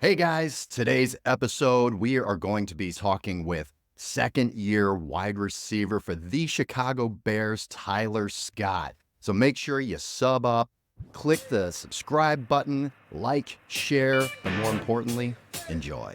Hey guys, today's episode, we are going to be talking with second year wide receiver for the Chicago Bears, Tyler Scott. So make sure you sub up, click the subscribe button, like, share, and more importantly, enjoy.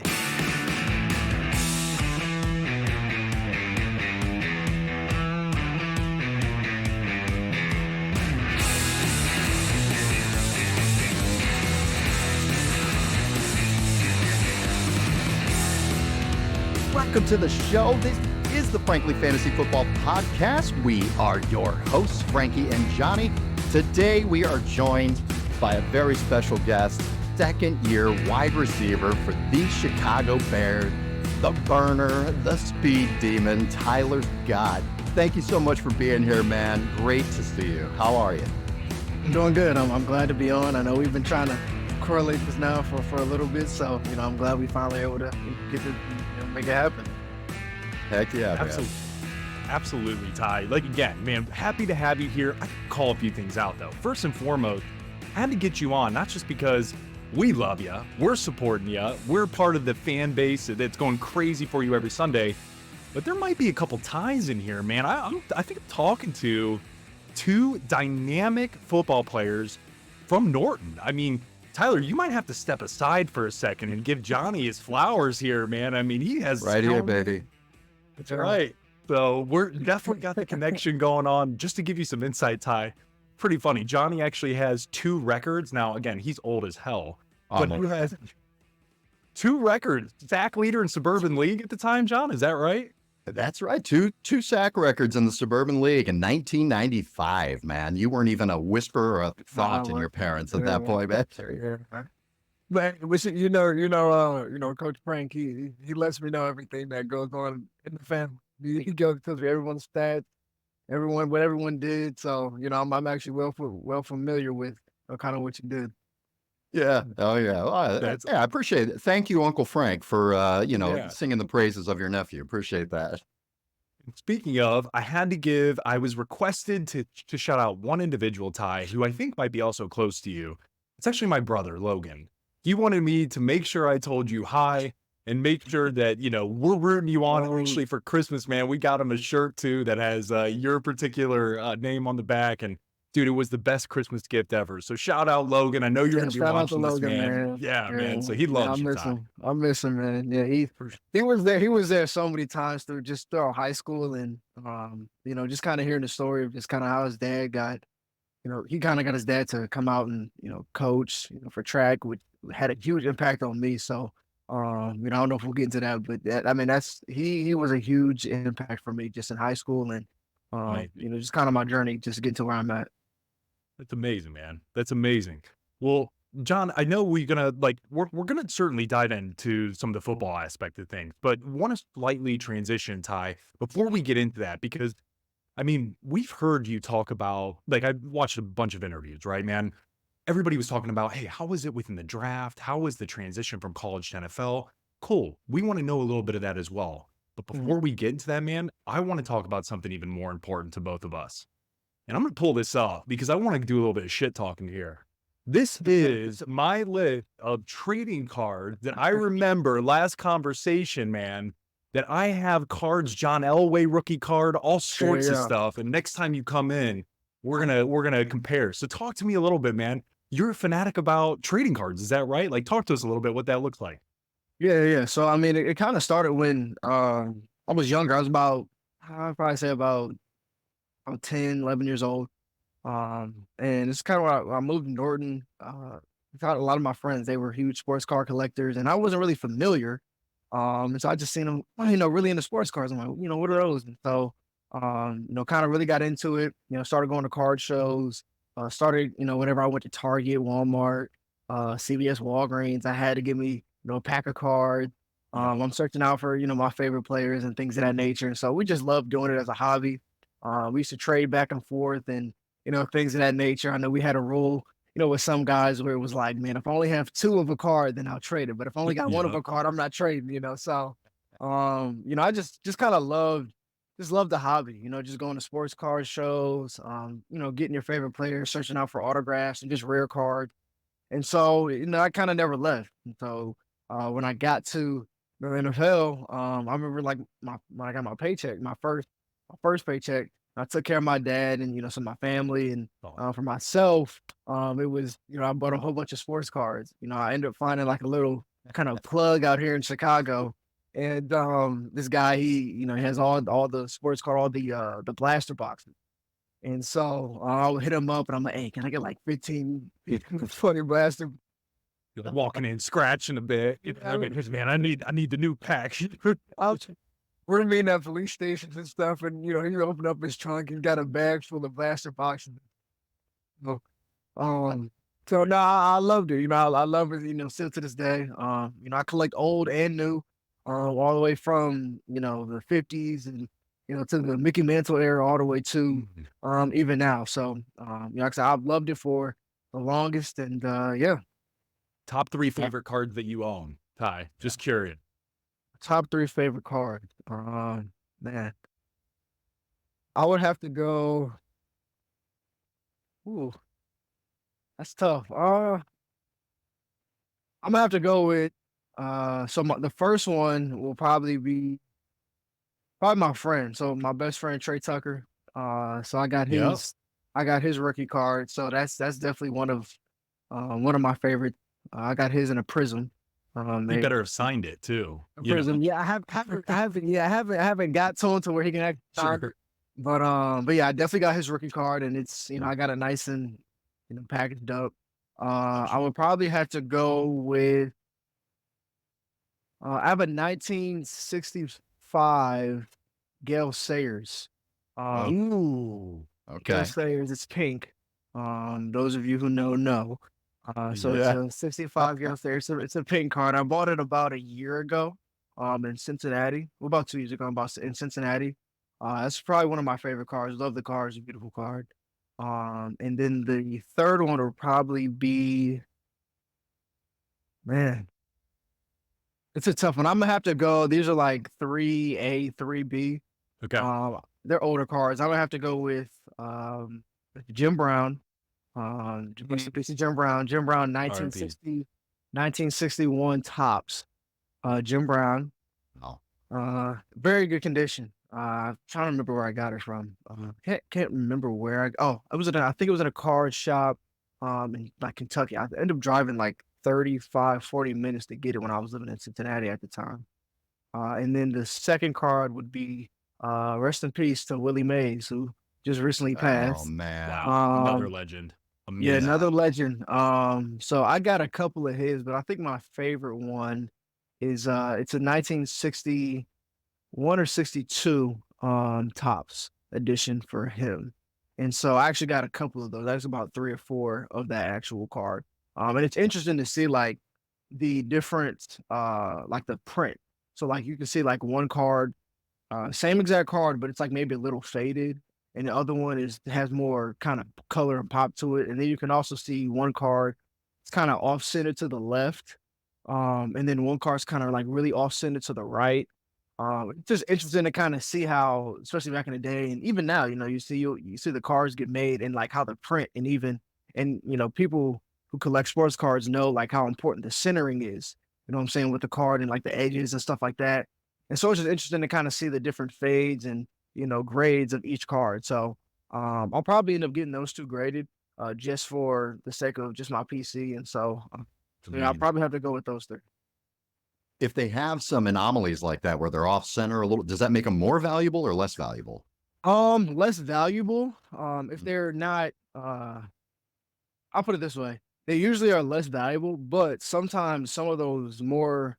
Welcome to the show. This is the Frankly Fantasy Football Podcast. We are your hosts, Frankie and Johnny. Today we are joined by a very special guest, second year wide receiver for the Chicago Bears, the burner, the speed demon, Tyler Scott. Thank you so much for being here, man. Great to see you. How are you? I'm doing good. I'm glad to be on. I know we've been trying to correlate this now for a little bit, so I'm glad we finally able to get to make it happen. Heck yeah, Absolutely. Absolutely, Ty. Like, again, man, happy to have you here. I can call a few things out, though. First and foremost, I had to get you on, not just because we love you, we're supporting you, we're part of the fan base that's going crazy for you every Sunday, but there might be a couple ties in here, man. I think I'm talking to two dynamic football players from Norton. I mean, Tyler, you might have to step aside for a second and give Johnny his flowers here, man. I mean, he has Right here, baby. That's right. So we're definitely got the connection going on. Just to give you some insight, Ty, pretty funny. Johnny actually has 2 records. Now, again, he's old as hell, but who has 2 records? Sack leader in Suburban League at the time, John? Is that right? That's right. Two sack records in the Suburban League in 1995, man. You weren't even a whisper or a thought in your parents at that point, man. But Coach Frank, he lets me know everything that goes on in the family. He tells me everyone's stats, what everyone did. So I'm actually well familiar with kind of what you did. Yeah. Oh, yeah. Well, That's I appreciate it. Thank you, Uncle Frank, for, Yeah. singing the praises of your nephew. Appreciate that. Speaking of, I was requested to shout out one individual, Ty, who I think might be also close to you. It's actually my brother, Logan. He wanted me to make sure I told you hi and make sure that, we're rooting you on. Oh. Actually, for Christmas, man, we got him a shirt too that has your particular name on the back. And dude, it was the best Christmas gift ever. So shout out, Logan. I know you're going to be Shout out to watching this, Logan, man. man. Yeah, man. So he loves you, Ty. I miss him, man. Yeah, he was there. He was there so many times through high school, and just kind of hearing the story of just kind of how his dad got. He kind of got his dad to come out and coach for track, which had a huge impact on me. So I don't know if we'll get into that, but he was a huge impact for me just in high school, and Right. just kind of my journey just to get to where I'm at. That's amazing, man. That's amazing. Well, John, I know we're gonna certainly dive into some of the football aspect of things, but want to slightly transition, Ty, before we get into that, because I mean, we've heard you talk about, like, I watched a bunch of interviews, right, man? Everybody was talking about, hey, how was it within the draft? How was the transition from college to NFL? Cool. We want to know a little bit of that as well. But before we get into that, man, I want to talk about something even more important to both of us. And I'm going to pull this up because I want to do a little bit of shit talking here. This is my list of trading cards that I remember last conversation, man, that I have cards, John Elway rookie card, all sorts of stuff. And next time you come in, we're gonna compare. So talk to me a little bit, man. You're a fanatic about trading cards, is that right? Like, talk to us a little bit what that looks like. Yeah. So I mean, it kind of started when I was younger. I was I'd probably say about 10, 11 years old. And it's kind of when I moved to Norton. Got a lot of my friends, they were huge sports car collectors, and I wasn't really familiar. And so I just seen them, really into sports cars. I'm like, what are those? And so, kind of really got into it. Started going to card shows. Started, whenever I went to Target, Walmart, CVS, Walgreens, I had to give me, a pack of cards. I'm searching out for, my favorite players and things of that nature. And so we just loved doing it as a hobby. We used to trade back and forth and, things of that nature. I know we had a rule, with some guys where it was like, man, if I only have 2 of a card, then I'll trade it. But if I only got 1 of a card, I'm not trading, So, I just kind of loved the hobby, just going to sports car shows, getting your favorite players, searching out for autographs and just rare cards. And so, I kind of never left. And so, When I got to the NFL, I remember like when I got my paycheck, my first paycheck, I took care of my dad and some of my family, and for myself, it was I bought a whole bunch of sports cards. I ended up finding like a little kind of plug out here in Chicago, and this guy he has all the sports card, all the blaster boxes. And so I would hit him up and I'm like, hey, can I get like 15, 20 blaster? You're like walking in, scratching a bit. I mean, man, I need the new pack. We're meeting at police stations and stuff, and he opened up his trunk and got a bag full of blaster boxes. So, so no, I loved it. I love it. Still to this day. I collect old and new, all the way from the 50s and to the Mickey Mantle era, all the way to even now. So like I said, I've loved it for the longest, and yeah. Top 3 favorite cards that you own, Ty. Just curious. Top 3 favorite cards. Man, I would have to go. Ooh, that's tough. I'm gonna have to go with. The first one will probably be my friend. So my best friend Trey Tucker. So I got Yep. his rookie card. So that's definitely one of my favorite. I got his in a prism. You better have signed it too. Prism. Yeah, I haven't got to him to where he can act. Sure. But yeah, I definitely got his rookie card, and it's I got it nice and packaged up. I would probably have to go with. I have a 1965 Gale Sayers. Ooh. Okay. Gale Sayers, it's pink. Those of you who know. So Yeah. it's a 65 Gale Sayers. It's a pink card. I bought it about a year ago. In Cincinnati. Well, about 2 years ago, in Cincinnati. That's probably one of my favorite cards. Love the card. It's a beautiful card. And then the third one will probably be, man, it's a tough one. I'm gonna have to go. These are like 3A, 3B. Okay. They're older cards. I'm gonna have to go with Jim Brown. Jim Brown. Jim Brown, 1961 tops. Jim Brown. Oh. Very good condition. I'm trying to remember where I got it from. Can't remember where I think it was in a card shop in like Kentucky. I ended up driving like 35, 40 minutes to get it when I was living in Cincinnati at the time. And then the second card would be rest in peace to Willie Mays, who just recently Oh passed. man. Wow. Another legend. Yeah, Amazing. another legend. So I got a couple of his, but I think my favorite one is it's a 1961 or 62 tops edition for him. And so I actually got a couple of those. That's about 3 or 4 of that actual card. And it's interesting to see like the different like the print. So like you can see like one card, same exact card, but it's like maybe a little faded. And the other one has more kind of color and pop to it. And then you can also see one card, it's kind of off center to the left. And then one card's kind of like really off center to the right. It's just interesting to kind of see how, especially back in the day, and even now, you see the cards get made and like how the print and people who collect sports cards know like how important the centering is. You know what I'm saying, with the card and like the edges and stuff like that. And so it's just interesting to kind of see the different fades and grades of each card. So I'll probably end up getting those 2 graded just for the sake of just my PC. And so I'll probably have to go with those 3. If they have some anomalies like that where they're off center a little, does that make them more valuable or less valuable? Less valuable. If they're not, I'll put it this way. They usually are less valuable, but sometimes some of those more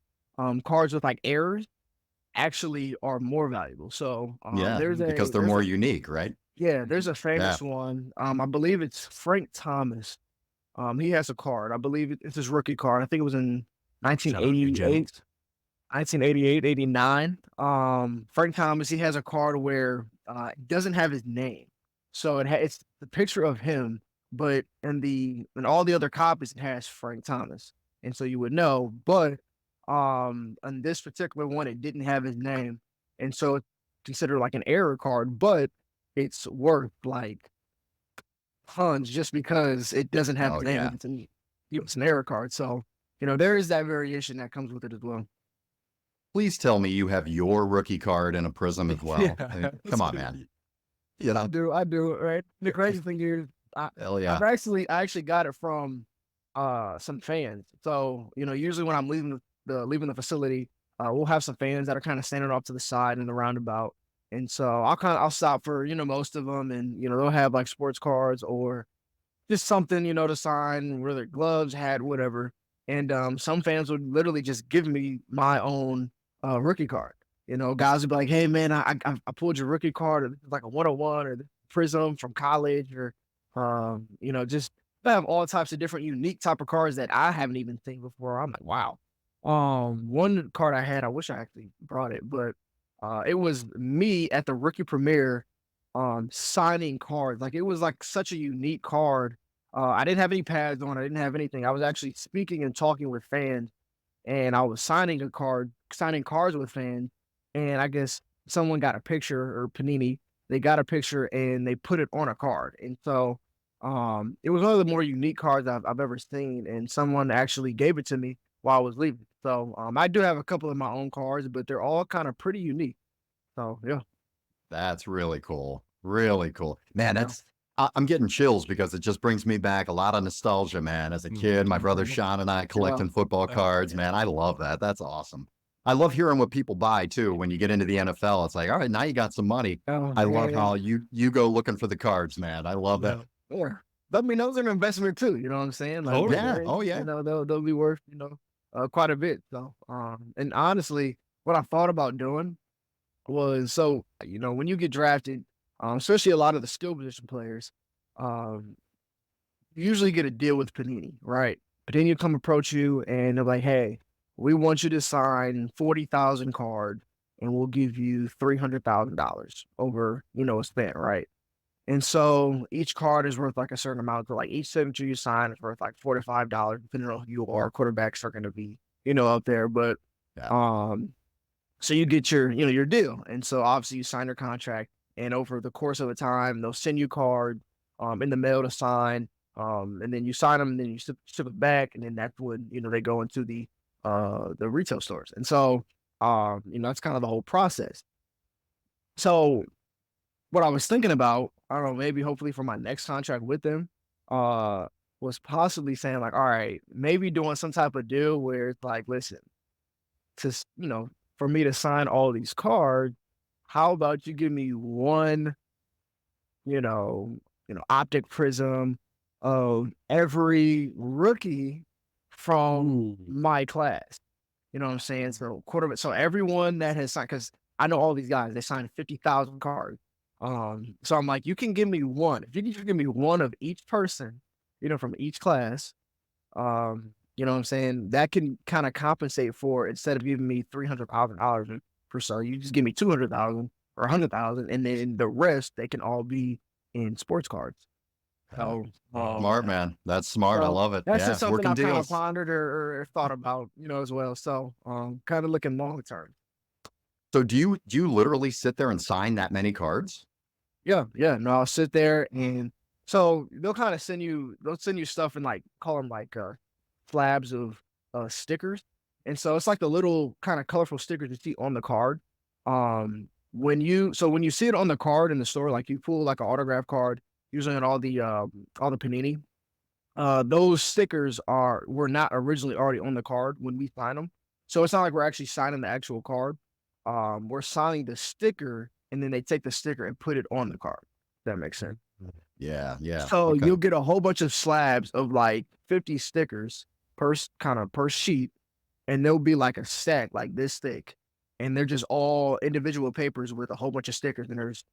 cards with like errors actually are more valuable. So Yeah, because they're more unique, right? Yeah, there's a famous one. I believe it's Frank Thomas. He has a card. I believe it's his rookie card. I think it was in 1988, 89. Frank Thomas, he has a card where it doesn't have his name. So it's the picture of him, but in all the other copies, it has Frank Thomas. And so you would know, but on this particular one, it didn't have his name. And so it's considered like an error card, but it's worth like tons just because it doesn't have his name. Yeah. It's an error card. So there is that variation that comes with it as well. Please tell me you have your rookie card in a prism as well. Yeah, I mean, come on, man. I do, right? The crazy thing is, Hell yeah. I actually got it from some fans. So, usually when I'm leaving the facility, we'll have some fans that are kind of standing off to the side in the roundabout. And so I'll stop for, most of them, and, they'll have like sports cards or just something, to sign, whether gloves, hat, whatever. And some fans would literally just give me my own rookie card. Guys would be like, "Hey man, I pulled your rookie card, or this is like a 101 or the Prism from college, or just they have all types of different unique type of cards that I haven't even seen before." I'm like, wow. One card I had, I wish I actually brought it, but it was me at the rookie premiere signing cards. Like, it was like such a unique card. I didn't have any pads on, I didn't have anything. I was actually speaking and talking with fans, and I was signing cards with fans, and I guess someone got a picture, or Panini, they got a picture and they put it on a card. And so it was one of the more unique cards I've ever seen, and someone actually gave it to me while I was leaving. So I do have a couple of my own cards, but they're all kind of pretty unique. So yeah. That's really cool. Really cool. Man, Yeah. I'm getting chills because it just brings me back a lot of nostalgia, man. As a kid, my brother Sean and I collecting football cards, man. I love that. That's awesome. I love hearing what people buy too. When you get into the NFL, it's like, all right, now you got some money. Oh, I love yeah. how you go looking for the cards, man. I love that. Yeah. But I mean, those are an investment too. You know what I'm saying? Like, Totally. Yeah. Oh yeah. they'll be worth, quite a bit. So, and honestly, what I thought about doing was, so, when you get drafted, especially a lot of the skill position players, um, you usually get a deal with Panini, right? Panini will come approach you and they're like, "Hey, we want you to sign 40,000 cards, and we'll give you $300,000 over, a span," right? And so each card is worth like a certain amount. So like each signature you sign is worth like $45, depending on who you are. Quarterbacks are going to be, up there, but Yeah. so you get your deal, and so obviously you sign your contract, and over the course of a time, they'll send you card in the mail to sign, and then you sign them, and then you ship it back, and then that's when they go into the retail stores, and so that's kind of the whole process. So what I was thinking about, I don't know, maybe hopefully for my next contract with them, was possibly saying like, all right, maybe doing some type of deal where it's like, listen, for me to sign all these cards, how about you give me one, you know, optic prism of every rookie from my class. You know what I'm saying? So quarterback, so everyone that has signed, because I know all these guys, they signed 50,000 cards. So I'm like, you can give me one. If you can just give me one of each person, from each class, you know what I'm saying? That can kind of compensate for, instead of giving me $300,000 per star, you just give me 200,000 or 100,000, and then the rest they can all be in sports cards. So Smart, man. That's smart. I so love it. that's Yeah. just something Working I've kind of deals. pondered or thought about, as well. So kind of looking long term. So do you literally sit there and sign that many cards? Yeah. No, I'll sit there, and so they'll send you stuff, and like call them like slabs of stickers. And so it's like the little kind of colorful stickers you see on the card. When you see it on the card in the store, like you pull like an autograph card, usually on all the Panini, those stickers were not originally already on the card when we sign them. So it's not like we're actually signing the actual card. We're signing the sticker, and then they take the sticker and put it on the card. If that makes sense. Yeah. Yeah. So Okay. you'll get a whole bunch of slabs of like 50 stickers per sheet, and they'll be like a stack like this thick, and they're just all individual papers with a whole bunch of stickers, and there's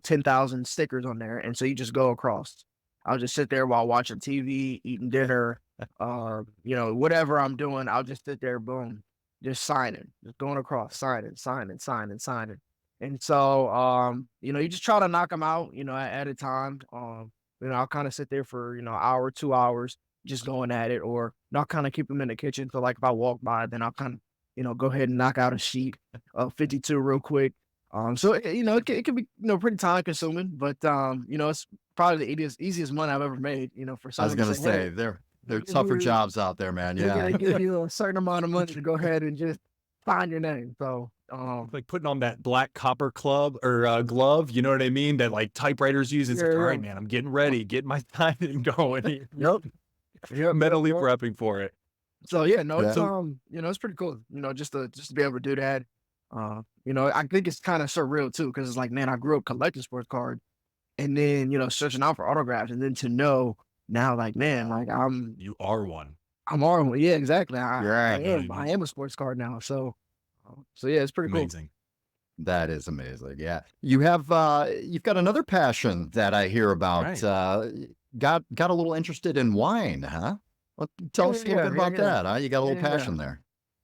10,000 stickers on there, and so you just go across. I'll just sit there while watching TV, eating dinner, whatever I'm doing, I'll just sit there, boom, just signing, just going across, signing. And so, you just try to knock them out, at a time. I'll kind of sit there for, an hour, 2 hours, just going at it, or I'll kind of keep them in the kitchen. So like if I walk by, then I'll kind of, go ahead and knock out a sheet of 52 real quick. So, it can be, pretty time consuming, but, it's probably the easiest money I've ever made, for I was someone gonna to say, say hey, There's Give tougher you- jobs out there, man. They're Yeah. gonna give you a certain amount of money to go ahead and just find your name. So, Like putting on that black copper club or glove, you know what I mean? That like typewriters use. It's like, all right, man, I'm getting ready, getting my time and going. yep, Mentally yep. prepping for it. So yeah, no, Yeah. it's it's pretty cool. Just to be able to do that. I think it's kind of surreal too, because it's like, man, I grew up collecting sports cards, and then searching out for autographs, and then to know now, like, man, like You are one. I'm on. Yeah, exactly. Right. I am a sports card now. So yeah, it's pretty cool. Amazing. That is amazing. Yeah. You've got another passion that I hear about. Right. Got a little interested in wine, huh? Well, tell us a little bit about that, huh? You got a little passion there.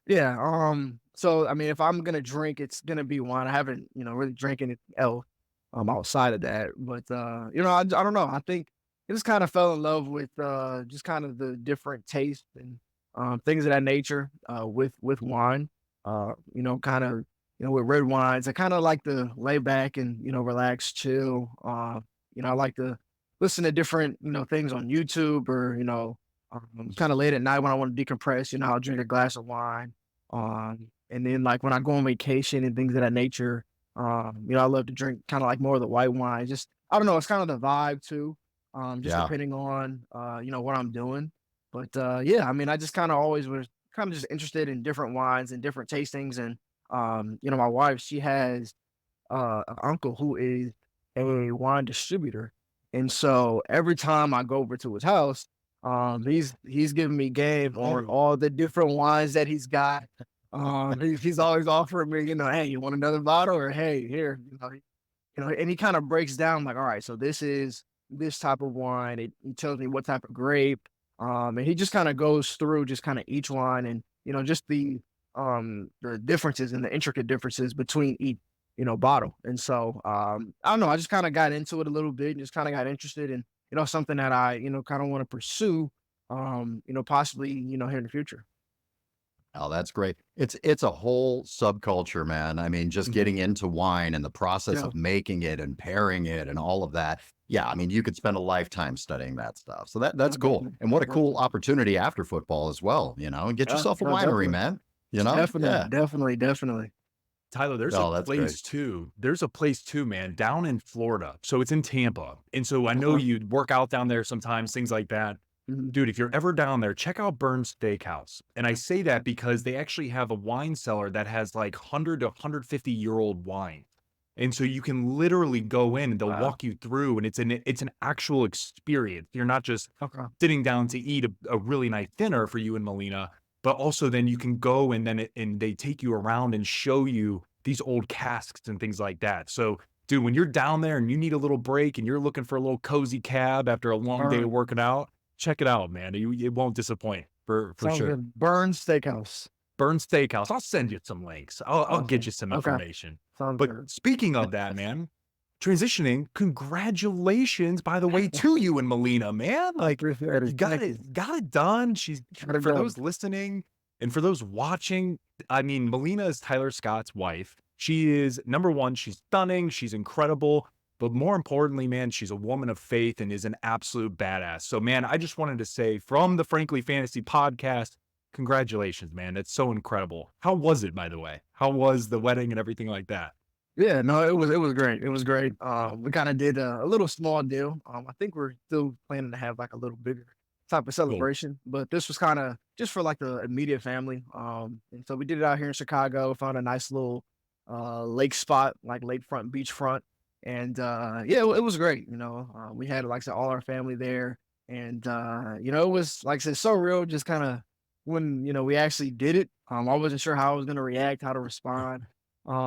Yeah. So I mean, if I'm gonna drink, it's gonna be wine. I haven't, really drank anything else outside of that. But I don't know. I think I just kind of fell in love with just kind of the different tastes and things of that nature with wine. Kind of with red wines. I kind of like to lay back and relax, chill. I like to listen to different things on YouTube, or kind of late at night when I want to decompress. I'll drink a glass of wine. And then like when I go on vacation and things of that nature, I love to drink kind of like more of the white wine. Just I don't know, it's kind of the vibe too. Just Yeah. depending on what I'm doing. But yeah, I mean, I just kind of always was kind of just interested in different wines and different tastings. And my wife, she has an uncle who is a wine distributor. And so every time I go over to his house, he's giving me game on all the different wines that he's got. He's always offering me, hey, you want another bottle? Or hey, here, and he kind of breaks down like, all right, so this is this type of wine. He tells me what type of grape. And he just kind of goes through just kind of each wine, and just the differences and the intricate differences between each bottle. And so I don't know, I just kind of got into it a little bit and just kind of got interested in something that I kind of want to pursue possibly here in the future. Oh, that's great. It's a whole subculture, man. I mean, just getting into wine and the process Yeah. of making it and pairing it and all of that. Yeah, I mean, you could spend a lifetime studying that stuff. So that's cool. Definitely. And what a cool opportunity after football as well, and get Yeah, yourself a no, winery, definitely. man. Definitely. Tyler, there's Oh, a that's place too. There's a place too, man, down in Florida. So it's in Tampa. And so I know Uh-huh. you work out down there sometimes, things like that. Mhm. Dude, if you're ever down there, check out Burns Steakhouse. And I say that because they actually have a wine cellar that has like 100 to 150-year-old wine. And so you can literally go in and they'll Wow. walk you through, and it's an actual experience. You're not just Okay. sitting down to eat a really nice dinner for you and Melina, but also then you can go and and they take you around and show you these old casks and things like that. So, dude, when you're down there and you need a little break and you're looking for a little cozy cab after a long day of working out, check it out, man. It won't disappoint for Sounds sure. good. Burns Steakhouse. Burns Steakhouse. I'll send you some links. I'll get Okay. you some Okay. information. Sounds But good. speaking of that, man, transitioning, congratulations, by the way, to you and Melina, man. Like, Appreciate it. you got Thank it, got it done. She's Got it for done. those listening and for those watching. I mean, Melina is Tyler Scott's wife. She is number one. She's stunning. She's incredible. But more importantly, man, she's a woman of faith and is an absolute badass. So, man, I just wanted to say from the Frankly Fantasy podcast, congratulations, man. It's so incredible. How was it, by the way? How was the wedding and everything like that? Yeah, no, it was great. It was great. We kind of did a little small deal. I think we're still planning to have like a little bigger type of celebration, but this was kind of just for like the immediate family. And so we did it out here in Chicago. Found a nice little lake spot, like lakefront, beachfront, and yeah, it was great. We had like I said, all our family there, and it was like I said, so real. Just kind of when we actually did it. I wasn't sure how I was gonna react, how to respond. Did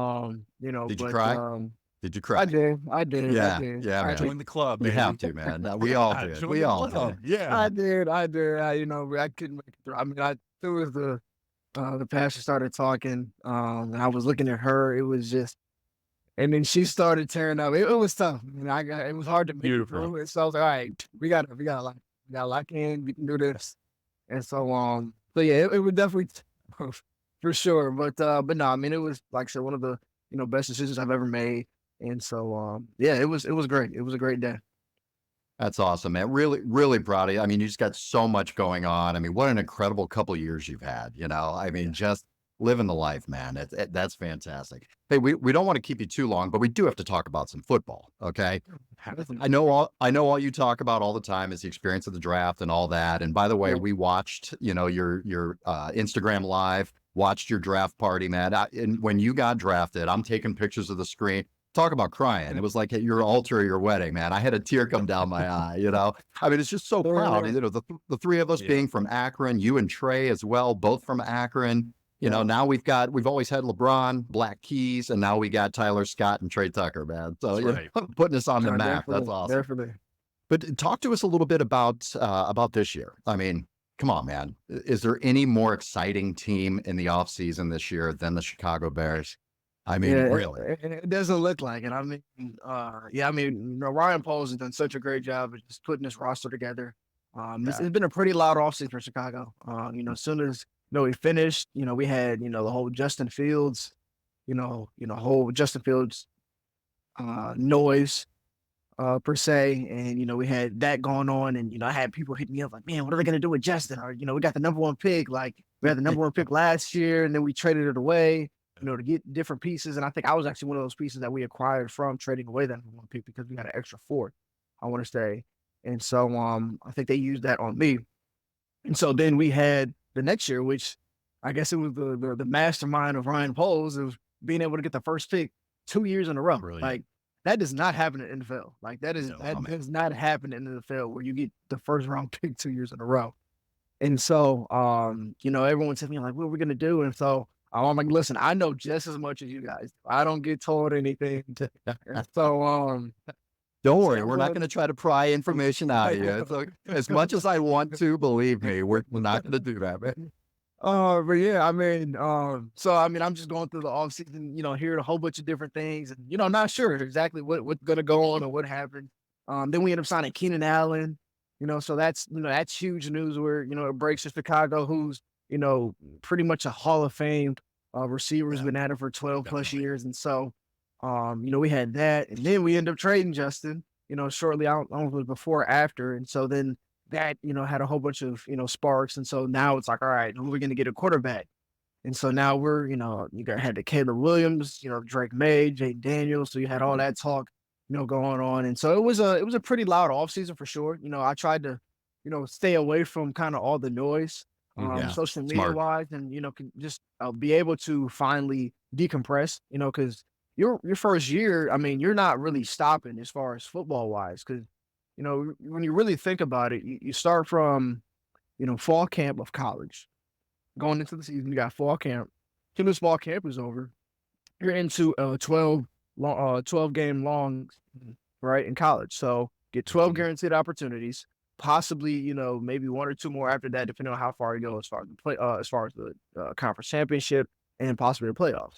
you but cry? Did you cry? I did. I did. Yeah, I did. yeah, I man. did. Join the club, You baby. have to, man. We all Yeah, did. join We the all club. did. Yeah. I did. I couldn't make it through. I mean, as soon as the pastor started talking, and I was looking at her, it was just, and then she started tearing up. It was tough. It was hard to make it Beautiful. through. And so I was like, all right, we got to lock in. We can do this. And so yeah, it would definitely, for sure. But no, I mean, it was like I said, one of the best decisions I've ever made. And so yeah, it was great. It was a great day. That's awesome, man. Really, really proud of you. I mean, you just got so much going on. I mean, what an incredible couple of years you've had, you know? I mean, just living the life, man. That's fantastic. Hey, we don't want to keep you too long, but we do have to talk about some football, okay? I know all you talk about all the time is the experience of the draft and all that. And by the way, Yeah. we watched, your Instagram live, watched your draft party, man. And when you got drafted, I'm taking pictures of the screen. Talk about crying. It was like at your altar of your wedding, man. I had a tear come down my eye, you know? I mean, it's just so proud. You know, the three of us Yeah. being from Akron, you and Trey as well, both from Akron. You know, Yeah. now we've always had LeBron, Black Keys, and now we got Tyler Scott and Trey Tucker, man. So, That's you right. know, putting us on the No, map. That's definitely, awesome. definitely. But talk to us a little bit about this year. I mean, come on, man. Is there any more exciting team in the offseason this year than the Chicago Bears? I mean, Yeah, really. it doesn't look like it. I mean, yeah, I mean, Ryan Poles has done such a great job of just putting this roster together. It's been a pretty loud offseason for Chicago. As soon as we finished, we had the whole Justin Fields, whole Justin Fields noise per se, and we had that going on, and I had people hitting me up like, man, what are they gonna do with Justin? Or we got the number one pick, like we had the number one pick last year, and then we traded it away. To get different pieces. And I think I was actually one of those pieces that we acquired from trading away that number one pick because we got an extra fourth, I want to say. And so I think they used that on me. And so then we had the next year, which I guess it was the mastermind of Ryan Poles, of being able to get the first pick 2 years in a row. Brilliant. Like that does not happen in the NFL. Like that No, does not happen in the NFL where you get the first round pick 2 years in a row. And so everyone said to me like, what are we gonna do? And so I'm like, listen, I know just as much as you guys. I don't get told anything. And so, Don't worry, we're not going to try to pry information out of you. It's like, as much as I want to, believe me, we're not going to do that, man. but yeah, I mean, I'm just going through the off season, hearing a whole bunch of different things, and not sure exactly what's gonna go on or what happened. Then we end up signing Keenan Allen, so that's huge news where it breaks to Chicago, who's pretty much a Hall of Fame receiver, has been at it for 12 plus Definitely. years, and so we had that, and then we end up trading Justin, shortly. I don't know if it was before or after, and so then that had a whole bunch of sparks, and so now it's like, all right, who are we going to get a quarterback? And so now we're had the Caleb Williams, Drake May, Jay Daniels, so you had all that talk going on, and so it was a pretty loud offseason for sure. I tried to stay away from kind of all the noise, Yeah, social media smart. wise, and can just be able to finally decompress, because your first year, I mean, you're not really stopping as far as football wise, because when you really think about it, you start from fall camp of college, going into the season. You got fall camp. Till this fall camp is over, you're into a 12 game long, right, in college. So get 12 guaranteed opportunities, possibly maybe one or two more after that, depending on how far you go as far as the play, as far as the conference championship and possibly the playoffs.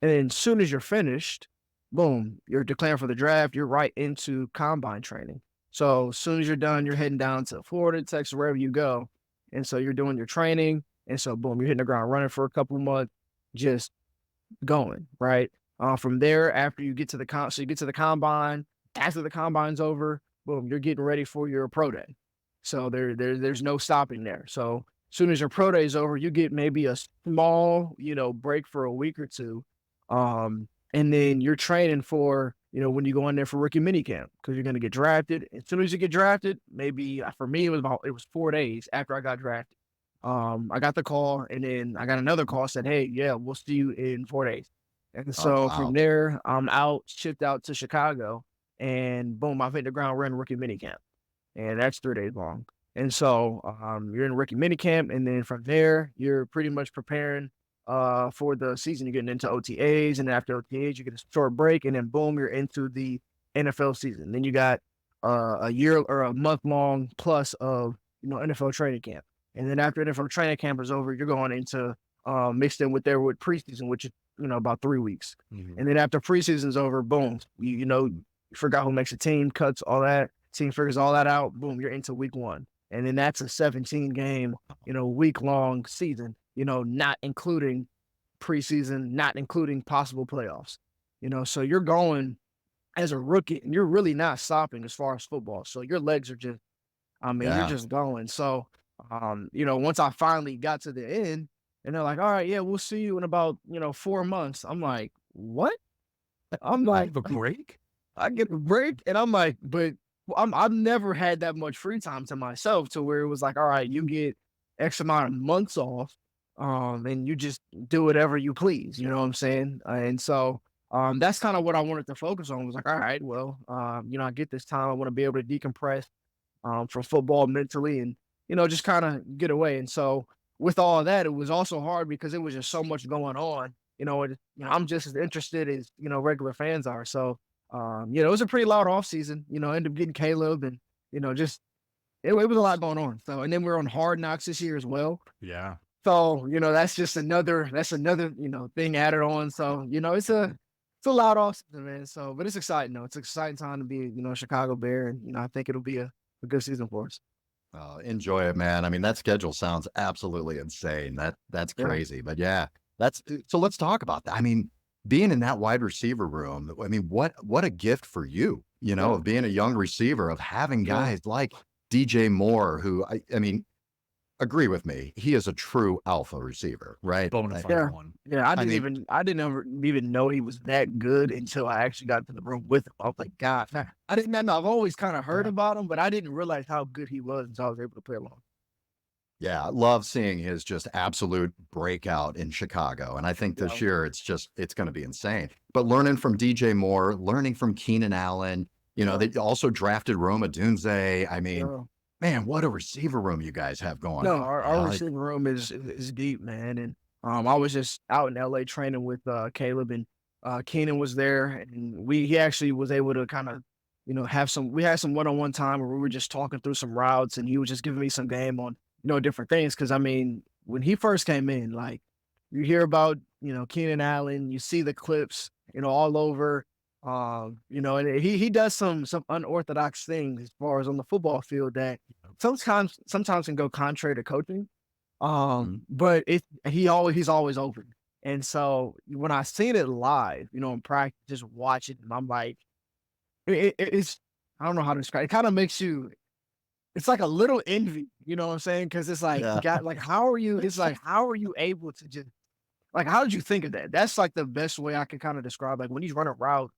And then as soon as you're finished, boom, you're declaring for the draft. You're right into combine training. So as soon as you're done, you're heading down to Florida, Texas, wherever you go. And so you're doing your training. And so boom, you're hitting the ground running for a couple months, just going, right? From there, after you get to so you get to the combine, after the combine's over, boom, you're getting ready for your pro day. So there's no stopping there. So as soon as your pro day is over, you get maybe a small, break for a week or two. And then you're training for, when you go in there for rookie minicamp, because you're going to get drafted. As soon as you get drafted, maybe for me, it was 4 days after I got drafted. I got the call, and then I got another call, said, hey, yeah, we'll see you in 4 days. And so from there, I'm shipped out to Chicago, and boom, I've hit the ground running rookie minicamp. And that's 3 days long. And so you're in rookie minicamp, and then from there, you're pretty much preparing for the season. You're getting into OTAs, and after OTAs, you get a short break, and then boom, you're into the NFL season. Then you got a year or a month long plus of NFL training camp. And then after NFL training camp is over, you're going into mixed in with preseason, which is about 3 weeks. Mhm. And then after preseason's over, boom, you forgot who makes a team, cuts, all that. Team figures all that out. Boom, you're into week 1. And then that's a 17 game, week long season, not including preseason, not including possible playoffs. So you're going as a rookie, and you're really not stopping as far as football. So your legs are just, I mean, you're Yeah. just going. So, once I finally got to the end, and they're like, "All right, yeah, we'll see you in about 4 months." I'm like, "What?" I'm You like, have a break? I get a break, and I'm like, but I've never had that much free time to myself to where it was like, all right, you get X amount of months off, and you just do whatever you please. You know what I'm saying? And so, that's kind of what I wanted to focus on. Was like, all right, well, I get this time. I want to be able to decompress, from football mentally, and just kind of get away. And so, with all that, it was also hard because it was just so much going on. I'm just as interested as regular fans are. So, it was a pretty loud off season. Ended up getting Caleb, and just it was a lot going on. So, and then we're on Hard Knocks this year as well. Yeah. So, that's just another thing added on. So, it's a loud off season, man. So, but it's exciting though. It's an exciting time to be a Chicago Bear, and I think it'll be a good season for us. Enjoy it, man. I mean, that schedule sounds absolutely insane. That's Yeah. crazy. But yeah, so let's talk about that. I mean, being in that wide receiver room, I mean, what a gift for you, Yeah. of being a young receiver, of having Yeah. guys like DJ Moore, who I mean, agree with me. He is a true alpha receiver, right? Bona fide Yeah. one. Yeah, I mean, I didn't ever even know he was that good until I actually got to the room with him. I was like, God, I didn't know. I've always kind of heard about him, but I didn't realize how good he was until I was able to play along. yeah, I love seeing his just absolute breakout in Chicago. And I think this Yeah. year it's going to be insane. But learning from DJ Moore, learning from Keenan Allen, Yeah. they also drafted Rome Odunze. I mean, Yeah. man, what a receiver room you guys have going No, on. our receiving room is deep, man. And I was just out in LA training with Caleb, and Keenan was there, and he actually was able to kind of, we had some one-on-one time where we were just talking through some routes, and he was just giving me some game on, different things. Cause I mean, when he first came in, like you hear about, Keenan Allen, you see the clips, all over. And he does some unorthodox things as far as on the football field that sometimes can go contrary to coaching. Mhm. But he's always open. And so when I seen it live, in practice, just watching him, I'm like, it's I don't know how to describe it. It kind of makes you, it's like a little envy, you know what I'm saying? Cause it's like, Yeah. God, like, how are you able to just, like, how did you think of that? That's like the best way I can kind of describe, like when he's running a route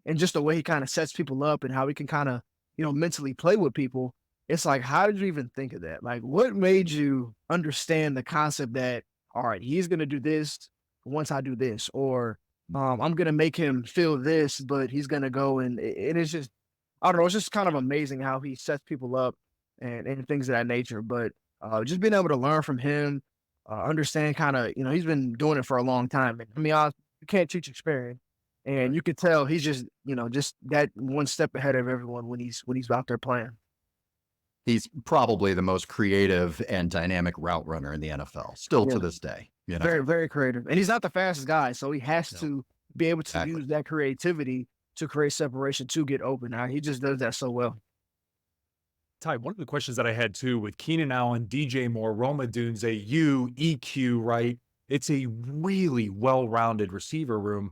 and just the way he kind of sets people up and how he can kind of, mentally play with people. It's like, how did you even think of that? Like, what made you understand the concept that, all right, he's going to do this once I do this, or I'm going to make him feel this, but he's going to go and it is just, I don't know, it's just kind of amazing how he sets people up and things of that nature. But just being able to learn from him, understand kind of, he's been doing it for a long time. I mean, you can't teach experience. And you could tell he's just, just that one step ahead of everyone when he's out there playing. He's probably the most creative and dynamic route runner in the NFL, still Yeah. to this day. Very, very creative. And he's not the fastest guy, so he has No. to be able to Exactly. use that creativity to create separation to get open. Now, he just does that so well. Ty, one of the questions that I had too with Keenan Allen, DJ Moore, Roma Dunze, EQ, right? It's a really well-rounded receiver room.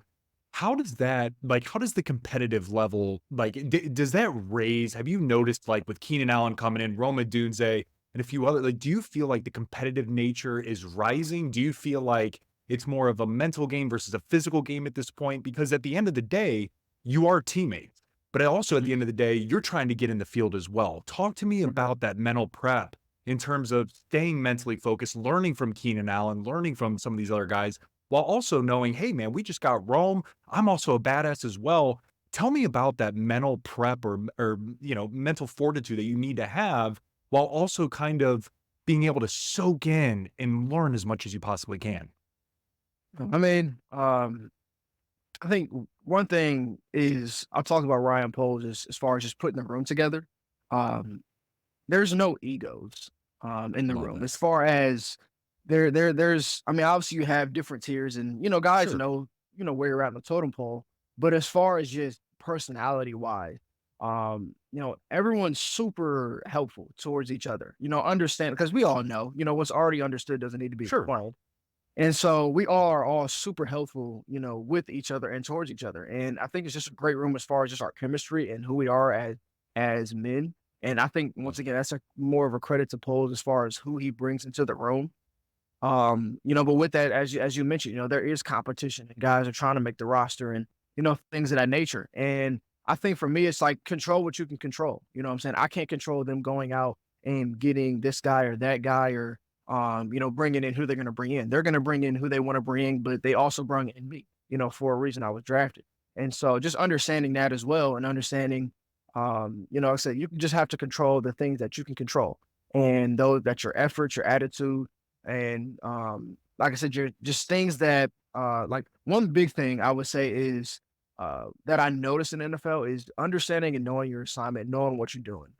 How does the competitive level, like, does that raise? Have you noticed, like, with Keenan Allen coming in, Roma Dunze, and a few other, like, do you feel like the competitive nature is rising? Do you feel like it's more of a mental game versus a physical game at this point? Because at the end of the day, you are teammates, but also at the end of the day, you're trying to get in the field as well. Talk to me about that mental prep in terms of staying mentally focused, learning from Keenan Allen, learning from some of these other guys, while also knowing, hey, man, we just got Rome. I'm also a badass as well. Tell me about that mental prep or mental fortitude that you need to have while also kind of being able to soak in and learn as much as you possibly can. I mean, I think one thing is I'll talk about Ryan Poles as far as just putting the room together. Um, there's no egos in the Love room that. as far as there's, I mean, obviously you have different tiers, and guys Sure. where you're at in the totem pole, but as far as just personality wise, everyone's super helpful towards each other. Understand, because we all know, what's already understood doesn't need to be Sure. explained. And so we are all super helpful, with each other and towards each other. And I think it's just a great room as far as just our chemistry and who we are as men. And I think once again, that's more of a credit to Poles as far as who he brings into the room. But with that, as you mentioned, there is competition and guys are trying to make the roster and, things of that nature. And I think for me, it's like control what you can control. You know what I'm saying? I can't control them going out and getting this guy or that guy or, bringing in who they're going to bring in. They're going to bring in who they want to bring in, but they also bring in me, for a reason I was drafted. And so just understanding that as well and understanding, like I said, you just have to control the things that you can control. And those that your efforts, your attitude, and like I said, you're just things that like one big thing I would say is that I noticed in the NFL is understanding and knowing your assignment, knowing what you're doing.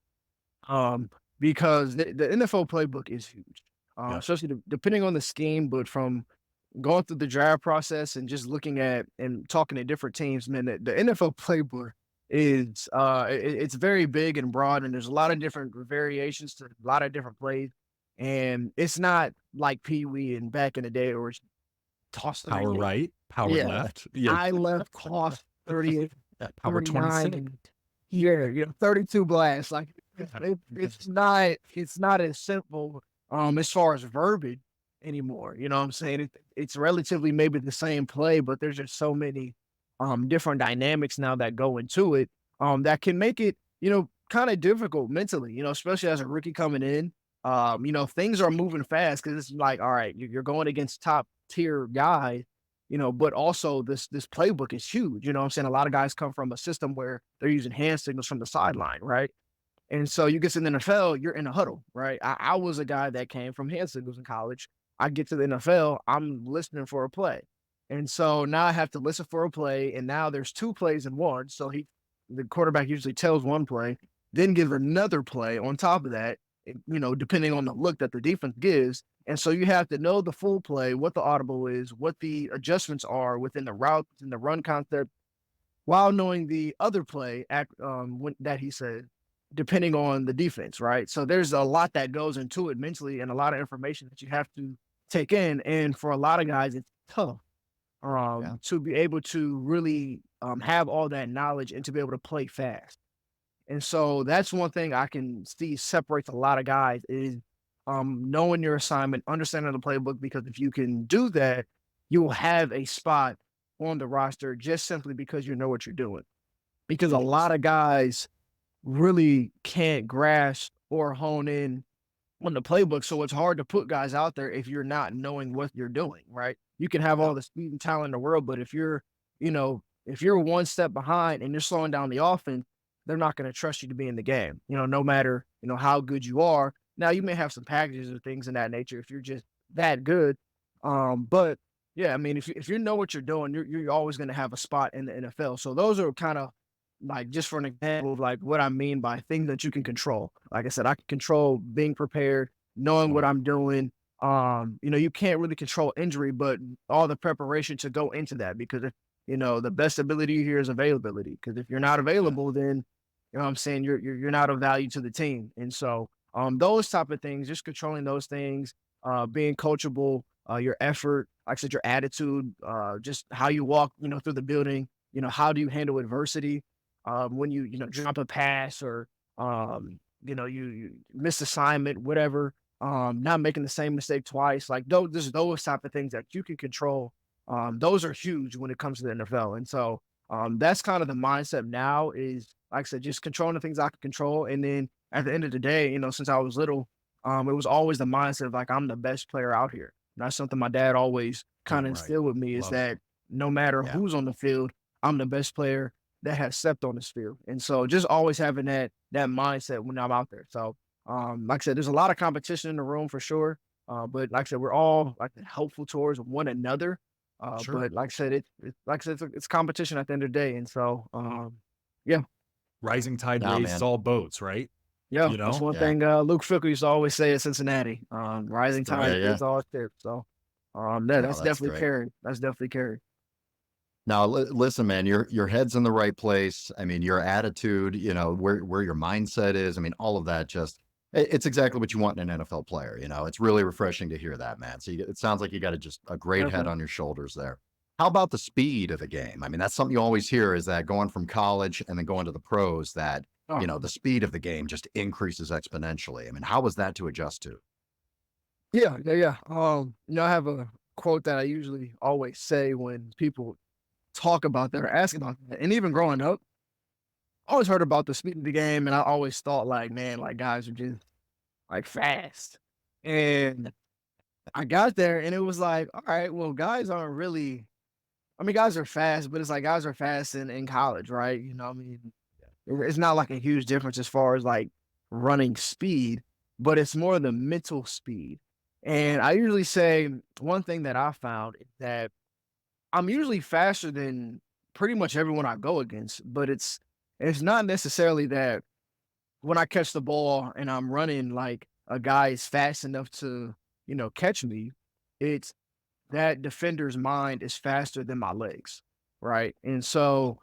Because the NFL playbook is huge, especially depending on the scheme, but from going through the draft process and just looking at and talking to different teams, man, the NFL playbook is it's very big and broad, and there's a lot of different variations to a lot of different plays. And it's not like Pee Wee and back in the day or toss the Power right, power left. Yeah. I left cost 38, Power 39, 26. and 32 blasts. Like it's not as simple as far as verbiage anymore. You know what I'm saying? It's relatively maybe the same play, but there's just so many different dynamics now that go into it that can make it, kind of difficult mentally, especially as a rookie coming in. Things are moving fast because it's like, all right, you're going against top tier guys, but also this playbook is huge. You know what I'm saying? A lot of guys come from a system where they're using hand signals from the sideline, right? And so you get to the NFL, you're in a huddle, right? I was a guy that came from hand signals in college. I get to the NFL, I'm listening for a play. And so now I have to listen for a play, and now there's two plays in one. So the quarterback usually tells one play, then gives another play on top of that, depending on the look that the defense gives. And so you have to know the full play, what the audible is, what the adjustments are within the route and the run concept, while knowing the other play that he said, depending on the defense, right? So there's a lot that goes into it mentally and a lot of information that you have to take in. And for a lot of guys, it's tough to be able to really have all that knowledge and to be able to play fast. And so that's one thing I can see separates a lot of guys is knowing your assignment, understanding the playbook, because if you can do that, you will have a spot on the roster just simply because you know what you're doing. Because a lot of guys really can't grasp or hone in on the playbook. So it's hard to put guys out there if you're not knowing what you're doing, right? You can have all the speed and talent in the world, but if you're one step behind and you're slowing down the offense, they're not going to trust you to be in the game, no matter, how good you are. Now you may have some packages or things in that nature if you're just that good. But yeah, I mean, if you know what you're doing, you're always going to have a spot in the NFL. So those are kind of like, just for an example of like what I mean by things that you can control. Like I said, I can control being prepared, knowing what I'm doing. You can't really control injury, but all the preparation to go into that, because if, the best ability here is availability. Because if you're not available, then what I'm saying, you're not of value to the team. And so those type of things, just controlling those things, being coachable, your effort, like I said, your attitude, just how you walk, through the building, how do you handle adversity? When you drop a pass or you miss assignment, whatever, not making the same mistake twice, like those type of things that you can control. Those are huge when it comes to the NFL. And so that's kind of the mindset now is, like I said, just controlling the things I can control. And then at the end of the day, since I was little, it was always the mindset of like, I'm the best player out here. And that's something my dad always kind of instilled with me, is that no matter who's on the field, I'm the best player that has stepped on this field. And so just always having that mindset when I'm out there. So like I said, there's a lot of competition in the room for sure. But like I said, we're all like helpful towards one another. But like I said, it's competition at the end of the day. And so yeah. Rising tide raises all boats, right? Yeah, that's one thing Luke Fickle used to always say at Cincinnati. Rising tide raises all ships. So that's definitely carried. That's definitely carried. Now, listen, man, your head's in the right place. I mean, your attitude, where your mindset is. I mean, all of that just It's exactly what you want in an NFL player. It's really refreshing to hear that, man. So it sounds like you got just a great head Definitely. on your shoulders there. How about the speed of the game? I mean, that's something you always hear is that going from college and then going to the pros, that, Oh, the speed of the game just increases exponentially. I mean, how was that to adjust to? yeah, yeah, yeah. I have a quote that I usually always say when people talk about that or ask about that. And even growing up, I always heard about the speed of the game, and I always thought like, man, like guys are just like fast. And I got there and it was like, all right, well, guys aren't really I mean, guys are fast, but it's like guys are fast in college, right? I mean, it's not like a huge difference as far as like running speed, but it's more the mental speed. And I usually say one thing that I found is that I'm usually faster than pretty much everyone I go against, but it's not necessarily that when I catch the ball and I'm running like a guy is fast enough to, catch me. It's that defender's mind is faster than my legs, right? And so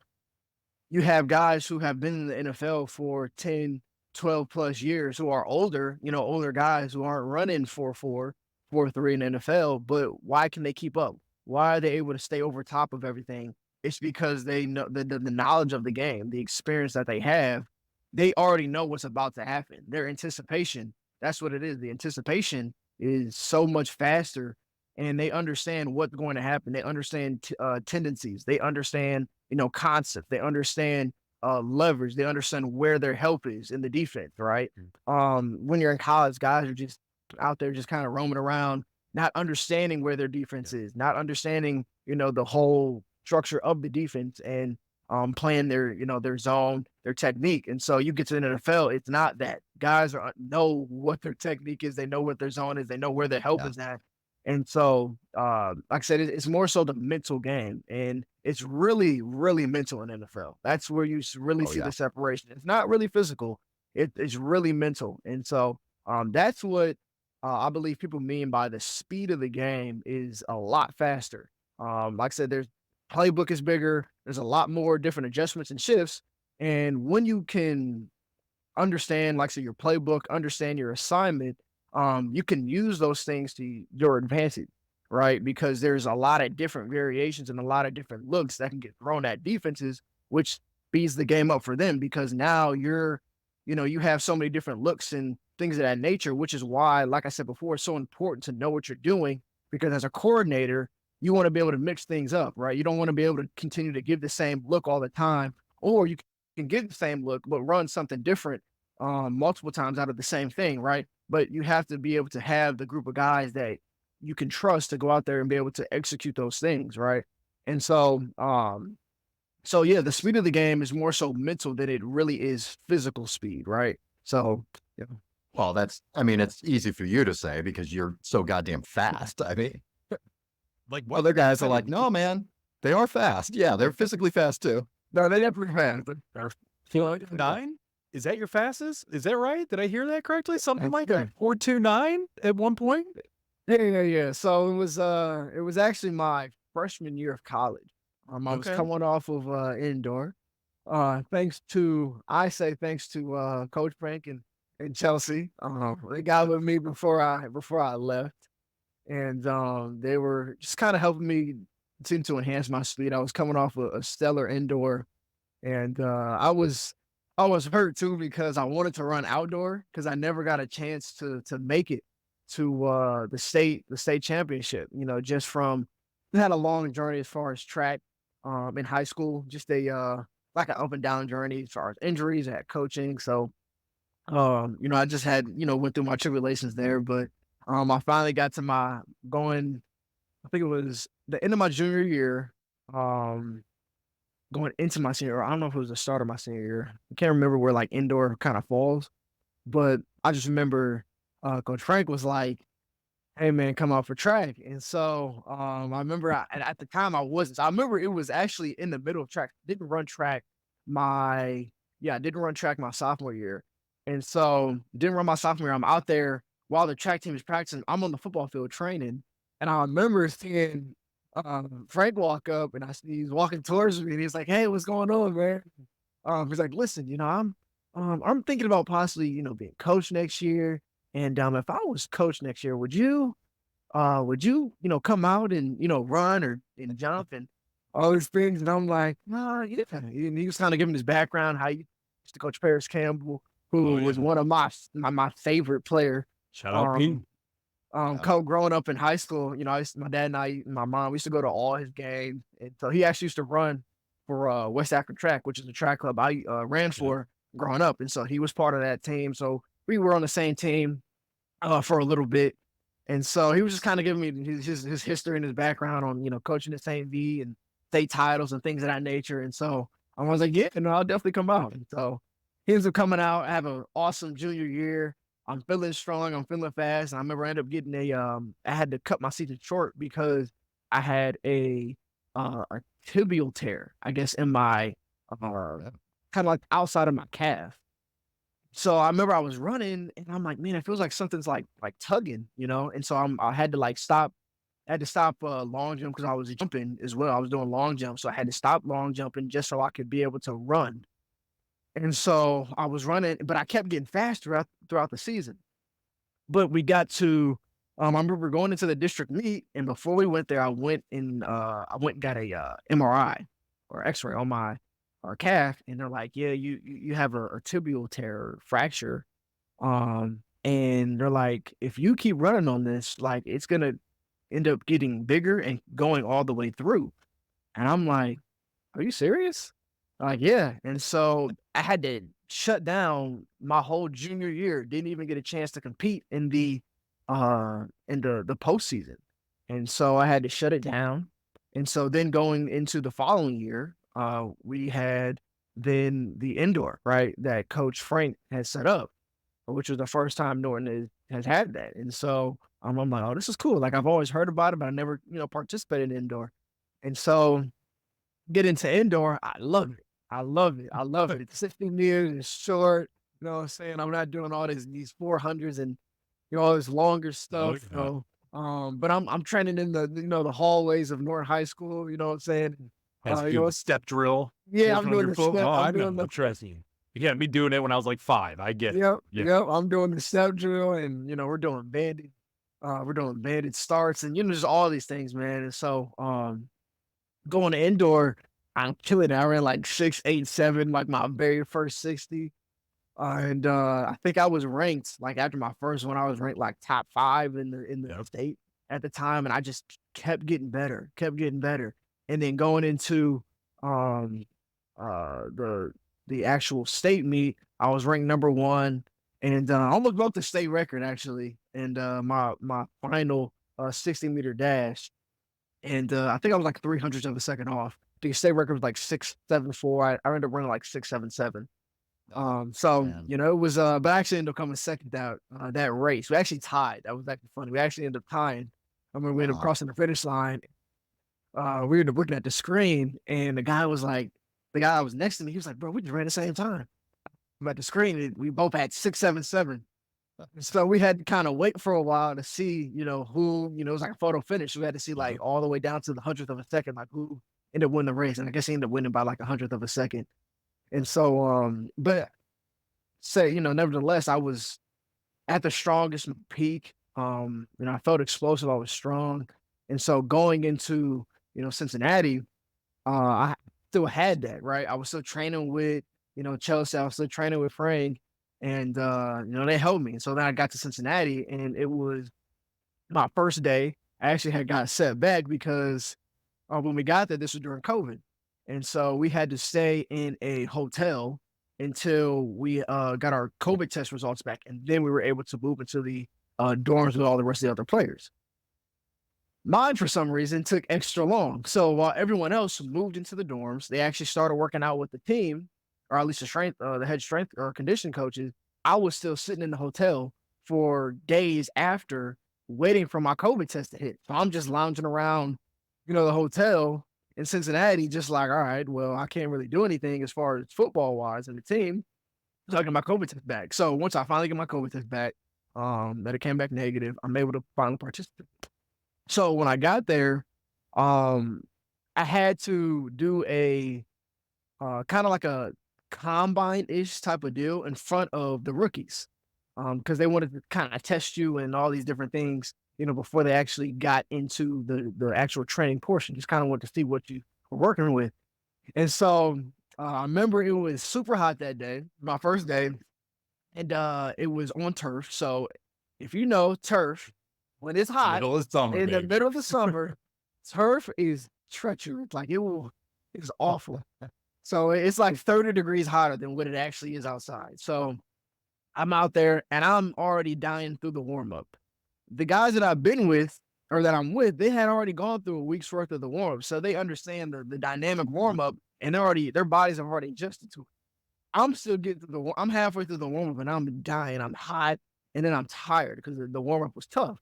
you have guys who have been in the NFL for 10, 12 plus years who are older, older guys who aren't running 4.4, 4.3 in the NFL, but why can they keep up? Why are they able to stay over top of everything? It's because they know the knowledge of the game, the experience that they have, they already know what's about to happen. Their anticipation, that's what it is. The anticipation is so much faster and they understand what's going to happen. They understand tendencies. They understand, concepts. They understand leverage. They understand where their help is in the defense, right? When you're in college, guys are just out there just kind of roaming around, not understanding where their defense is, not understanding, the whole structure of the defense and playing their zone, their technique. And so you get to the NFL, it's not that. Guys know what their technique is, they know what their zone is, they know where their help Yeah. is at. And so, like I said, it's more so the mental game, and it's really, really mental in NFL. That's where you really Oh, see yeah. the separation. It's not really physical; it's really mental. And so, that's what I believe people mean by the speed of the game is a lot faster. Like I said, there's playbook is bigger. There's a lot more different adjustments and shifts, and when you can understand, like, say, your playbook, understand your assignment, you can use those things to your advantage, right? Because there's a lot of different variations and a lot of different looks that can get thrown at defenses, which speeds the game up for them because now you have so many different looks and things of that nature, which is why, like I said before, it's so important to know what you're doing because as a coordinator, you want to be able to mix things up, right? You don't want to be able to continue to give the same look all the time, or you can get the same look, but run something different multiple times out of the same thing, right? But you have to be able to have the group of guys that you can trust to go out there and be able to execute those things, right? And so yeah, the speed of the game is more so mental than it really is physical speed, right? So yeah. Well, I mean, it's easy for you to say because you're so goddamn fast. I mean, Like what? other guys are like, no, man, they are fast. Yeah, they're physically fast too. No, they definitely fast. They're feeling 9? Is that your fastest? Is that right? Did I hear that correctly? Something like yeah. that. 4.29 at one point? Yeah, yeah, yeah. So it was actually my freshman year of college. I was Okay. coming off of indoor. Thanks to Coach Frank and Chelsea. They got with me before I left. And they were just kind of helping me seem to enhance my speed. I was coming off a stellar indoor and I was hurt too because I wanted to run outdoor because I never got a chance to make it to the state championship. Just from I had a long journey as far as track in high school, just a like an up and down journey as far as injuries, I had coaching. So I just had, went through my tribulations there, but I finally got to my going, I think it was the end of my junior year. Um Going into my senior year, I don't know if it was the start of my senior year. I can't remember where like indoor kind of falls, but I just remember Coach Frank was like, "Hey man, come out for track." And so I remember at the time I wasn't. So I remember it was actually in the middle of track. My I didn't run track my sophomore year, and so didn't run my sophomore year. I'm out there while the track team is practicing. I'm on the football field training, and I remember seeing Frank walk up, and I see he's walking towards me, and he's like, "Hey, what's going on, man?" He's like, "Listen, I'm thinking about possibly, being coach next year. And if I was coach next year, would you come out and, run or and jump and all these things?" And I'm like, "Nah, yeah." And he was kind of giving his background, how he used to coach Paris Campbell, who Oh was yeah. one of my favorite player. Shout out Pete. Um, growing up in high school, my dad and I, and my mom, we used to go to all his games, and so he actually used to run for West Akron Track, which is a track club I ran Yeah. for growing up, and so he was part of that team. So we were on the same team for a little bit, and so he was just kind of giving me his history and his background on coaching at St. V and state titles and things of that nature. And so I was like, yeah, no, I'll definitely come out. And so he ends up coming out. I have an awesome junior year. I'm feeling strong. I'm feeling fast. And I remember I ended up getting I had to cut my season short because I had a tibial tear, I guess, in my kind of like outside of my calf. So I remember I was running and I'm like, man, it feels like something's like tugging, And so I had to like stop. I had to stop long jump because I was jumping as well. I was doing long jump, so I had to stop long jumping just so I could be able to run. And so I was running, but I kept getting faster throughout the season. But we got to, I remember going into the district meet, and before we went there, I went and got a MRI or X-ray on my calf, and they're like, yeah, you have a tibial tear or fracture, and they're like, if you keep running on this, like it's gonna end up getting bigger and going all the way through. And I'm like, are you serious? Like, yeah. And so I had to shut down my whole junior year. Didn't even get a chance to compete in the postseason. And so I had to shut it down. And so then going into the following year, we had then the indoor, right, that Coach Frank had set up, which was the first time Norton has had that. And so I'm like, oh, this is cool. Like I've always heard about it, but I never, participated in indoor. And so get into indoor, I love it. I love it. I love it. It's 16 meters, it's short. You know what I'm saying? I'm not doing all these 400s and all this longer Oh stuff. yeah. But I'm training in the hallways of Norton High School. You know what I'm saying? Has to do the It's, step drill. yeah, I'm doing the 400 foot. step. Oh, I I'm know. doing the Trust me. You can't be doing it when I was like 5. I get it. Yep, Yeah. yep. I'm doing the step drill, and we're doing banded starts, and just all these things, man. And so, going to indoor, I'm killing it. I ran like 6.87, like my very first 60. And I think I was ranked like after my first one, I was ranked like top 5 in the Yep. state at the time, and I just kept getting better. And then going into um the actual state meet, I was ranked number 1 and I almost broke the state record actually. And my final 60-meter dash, and I think I was like 300ths of a second off. The state record was like 6.74. I ended up running like 6.77. So Man. it was but I actually ended up coming second that race. We actually tied. That was actually funny. We actually ended up tying. I mean, we ended up Wow. crossing the finish line. We ended up looking at the screen, and the guy that was next to me, he was like, "Bro, we just ran the same time." I'm at the screen, and we both had 6.77. So we had to kind of wait for a while to see, who, it was like a photo finish. We had to see like Yep. all the way down to the 100th of a second, like who ended up winning the race. And I guess he ended up winning by like 100th of a second. And so, but nevertheless, I was at the strongest peak. I felt explosive. I was strong. And so going into, Cincinnati, I still had that, right? I was still training with, Chelsea. I was still training with Frank, and they helped me. And so then I got to Cincinnati, and it was my first day. I actually had got set back because when we got there, this was during COVID, and so we had to stay in a hotel until we got our COVID test results back, and then we were able to move into the dorms with all the rest of the other players. Mine, for some reason, took extra long. So while everyone else moved into the dorms, they actually started working out with the team, or at least the head strength or condition coaches. I was still sitting in the hotel for days after, waiting for my COVID test to hit. So I'm just lounging around, the hotel in Cincinnati, just like, all right, well, I can't really do anything as far as football wise in the team. So I get my COVID test back. So once I finally get my COVID test back, that it came back negative, I'm able to finally participate. So when I got there, I had to do a kind of like a combine-ish type of deal in front of the rookies. Because they wanted to kind of test you and all these different things, before they actually got into the actual training portion. Just kind of wanted to see what you were working with. And so I remember it was super hot that day, my first day, and it was on turf. So if you know turf, when it's hot Middle of summer, in the baby. middle of the summer, turf is treacherous. Like it's awful. So it's like 30 degrees hotter than what it actually is outside. So I'm out there and I'm already dying through the warm up. The guys that I've been with or that I'm with, they had already gone through a week's worth of the warm up. So they understand the dynamic warm up and their bodies have already adjusted to it. I'm still getting through I'm halfway through the warm up and I'm dying. I'm hot and then I'm tired because the warm up was tough.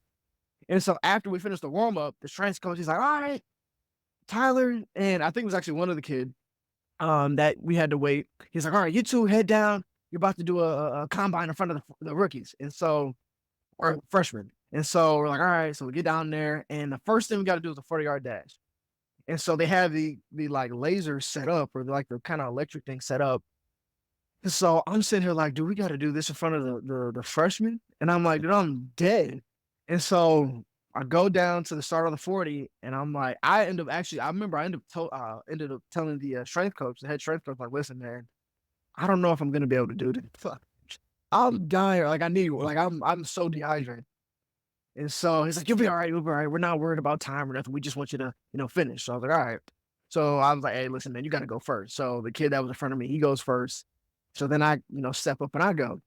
And so after we finished the warm up, the strength coach is like, all right, Tyler, and I think it was actually one of the kids that we had to wait. He's like, all right, you two head down. You're about to do a combine in front of the rookies. And so, or freshmen. And so we're like, all right, so we get down there. And the first thing we got to do is a 40-yard dash. And so they have the like laser set up or like the kind of electric thing set up. And so I'm sitting here like, dude, we got to do this in front of the freshmen. And I'm like, dude, I'm dead. And so I go down to the start of the 40 and I'm like, I ended up telling the strength coach, the head strength coach, like, listen, man, I don't know if I'm going to be able to do this. I'm dying. Like I'm so dehydrated. And so he's like, you'll be all right. You'll be all right. We're not worried about time or nothing. We just want you to, finish. So I was like, all right. So I was like, hey, listen, man, you got to go first. So the kid that was in front of me, he goes first. So then I, step up and I go.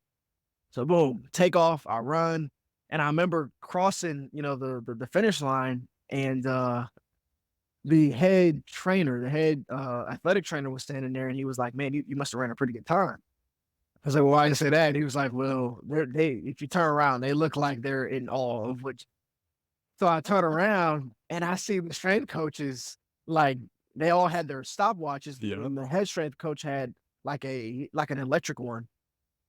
So boom, take off, I run. And I remember crossing, the finish line and the head trainer, the head athletic trainer was standing there and he was like, man, you must have ran a pretty good time. I was like, well, why did you say that? And he was like, well, if you turn around, they look like they're in awe of which. So I turn around and I see the strength coaches, like they all had their stopwatches. Yeah. And the head strength coach had like an electric one.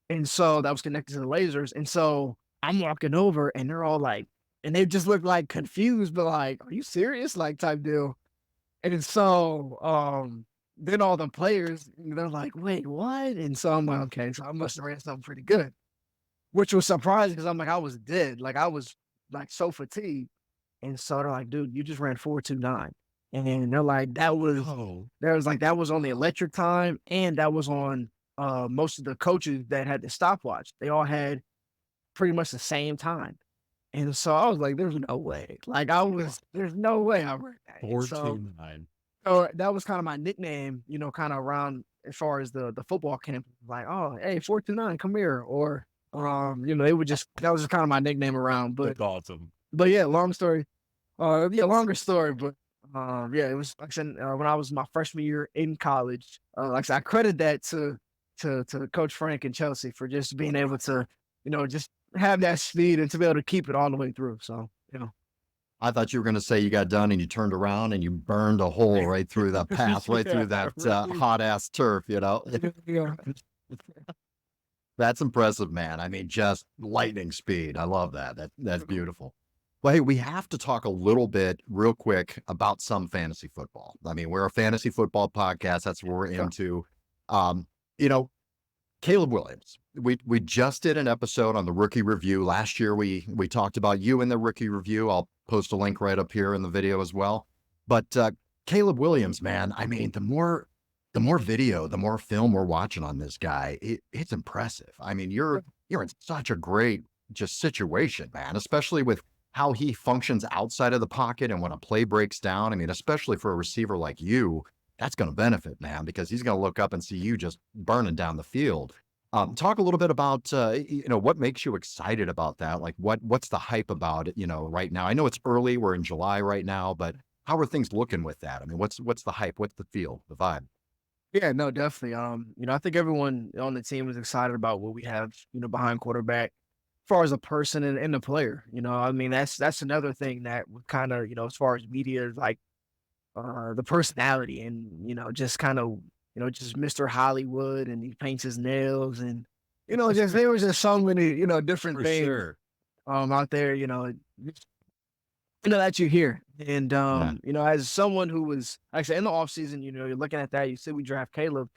And so that was connected to the lasers. And so I'm walking over and they're all like, and they just look like confused, but like, are you serious? Like type deal. And so then all the players, they're like, wait, what? And so I'm like, okay, so I must have ran something pretty good, which was surprising because I'm like, I was dead. Like I was like so fatigued. And so they're like, dude, you just ran 4.29. And they're like, that was on the electric time. And that was on most of the coaches that had the stopwatch. They all had pretty much the same time. And so I was like, there's no way. Like there's no way I ran that. 4.29. So that was kind of my nickname, kind of around as far as the football camp. Like, oh, hey, 4.29, come here. Or, they would that was just kind of my nickname around. That's awesome. But yeah, longer story. Longer story. But yeah, it was like I said, when I was my freshman year in college. Like I said, I credit that to Coach Frank and Chelsea for just being able to, just have that speed and to be able to keep it all the way through. So, I thought you were going to say you got done and you turned around and you burned a hole right through the path, right through that hot ass turf, Yeah. That's impressive, man. I mean, just lightning speed. I love that. That's beautiful. Well, hey, we have to talk a little bit real quick about some fantasy football. I mean, we're a fantasy football podcast. That's what we're into. Caleb Williams, we just did an episode on the rookie review. Last year, we talked about you in the rookie review. I'll post a link right up here in the video as well. But Caleb Williams, man, I mean, the more video, the more film we're watching on this guy, it's impressive. I mean, you're in such a great just situation, man, especially with how he functions outside of the pocket and when a play breaks down. I mean, especially for a receiver like you, that's going to benefit, man, because he's going to look up and see you just burning down the field. Talk a little bit about, what makes you excited about that? Like what's the hype about it, right now? I know it's early, we're in July right now, but how are things looking with that? I mean, what's the hype? What's the feel, the vibe? Yeah, no, definitely. I think everyone on the team is excited about what we have, behind quarterback, as far as a person and the player. I mean, that's another thing that kind of, as far as media is like the personality and, just kind of, just Mr. Hollywood and he paints his nails and, there was just so many, different For things sure. out there, that you hear. And, as someone who was actually in the offseason, you're looking at that, you see we draft Caleb.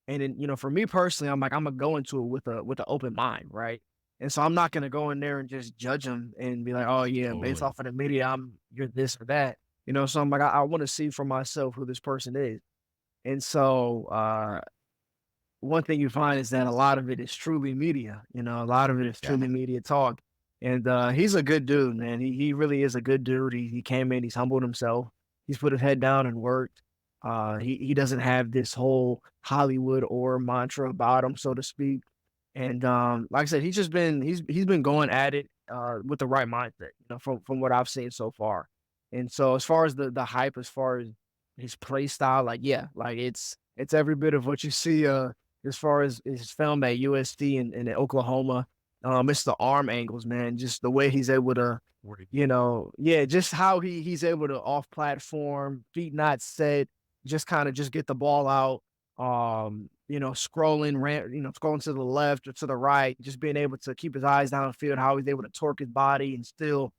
And then, for me personally, I'm like, I'm gonna go into it with an open mind, right? And so I'm not gonna go in there and just judge him and be like, oh yeah, based Totally. off of the media, you're this or that. So I'm like, I want to see for myself who this person is. And so one thing you find is that a lot of it is truly media. A lot of it is Yeah. truly media talk. And he's a good dude, man. He really is a good dude. He came in, he's humbled himself, he's put his head down and worked. He doesn't have this whole Hollywood or mantra about him, so to speak. And like I said, he's been going at it with the right mindset, from what I've seen so far. And so as far as the hype, as far as his play style, like yeah, like it's every bit of what you see as far as his film at USD and in Oklahoma. It's the arm angles, man. Just the way he's able to, yeah, just how he's able to off platform, feet not set, just kind of just get the ball out. Scrolling to the left or to the right, just being able to keep his eyes downfield, how he's able to torque his body and still,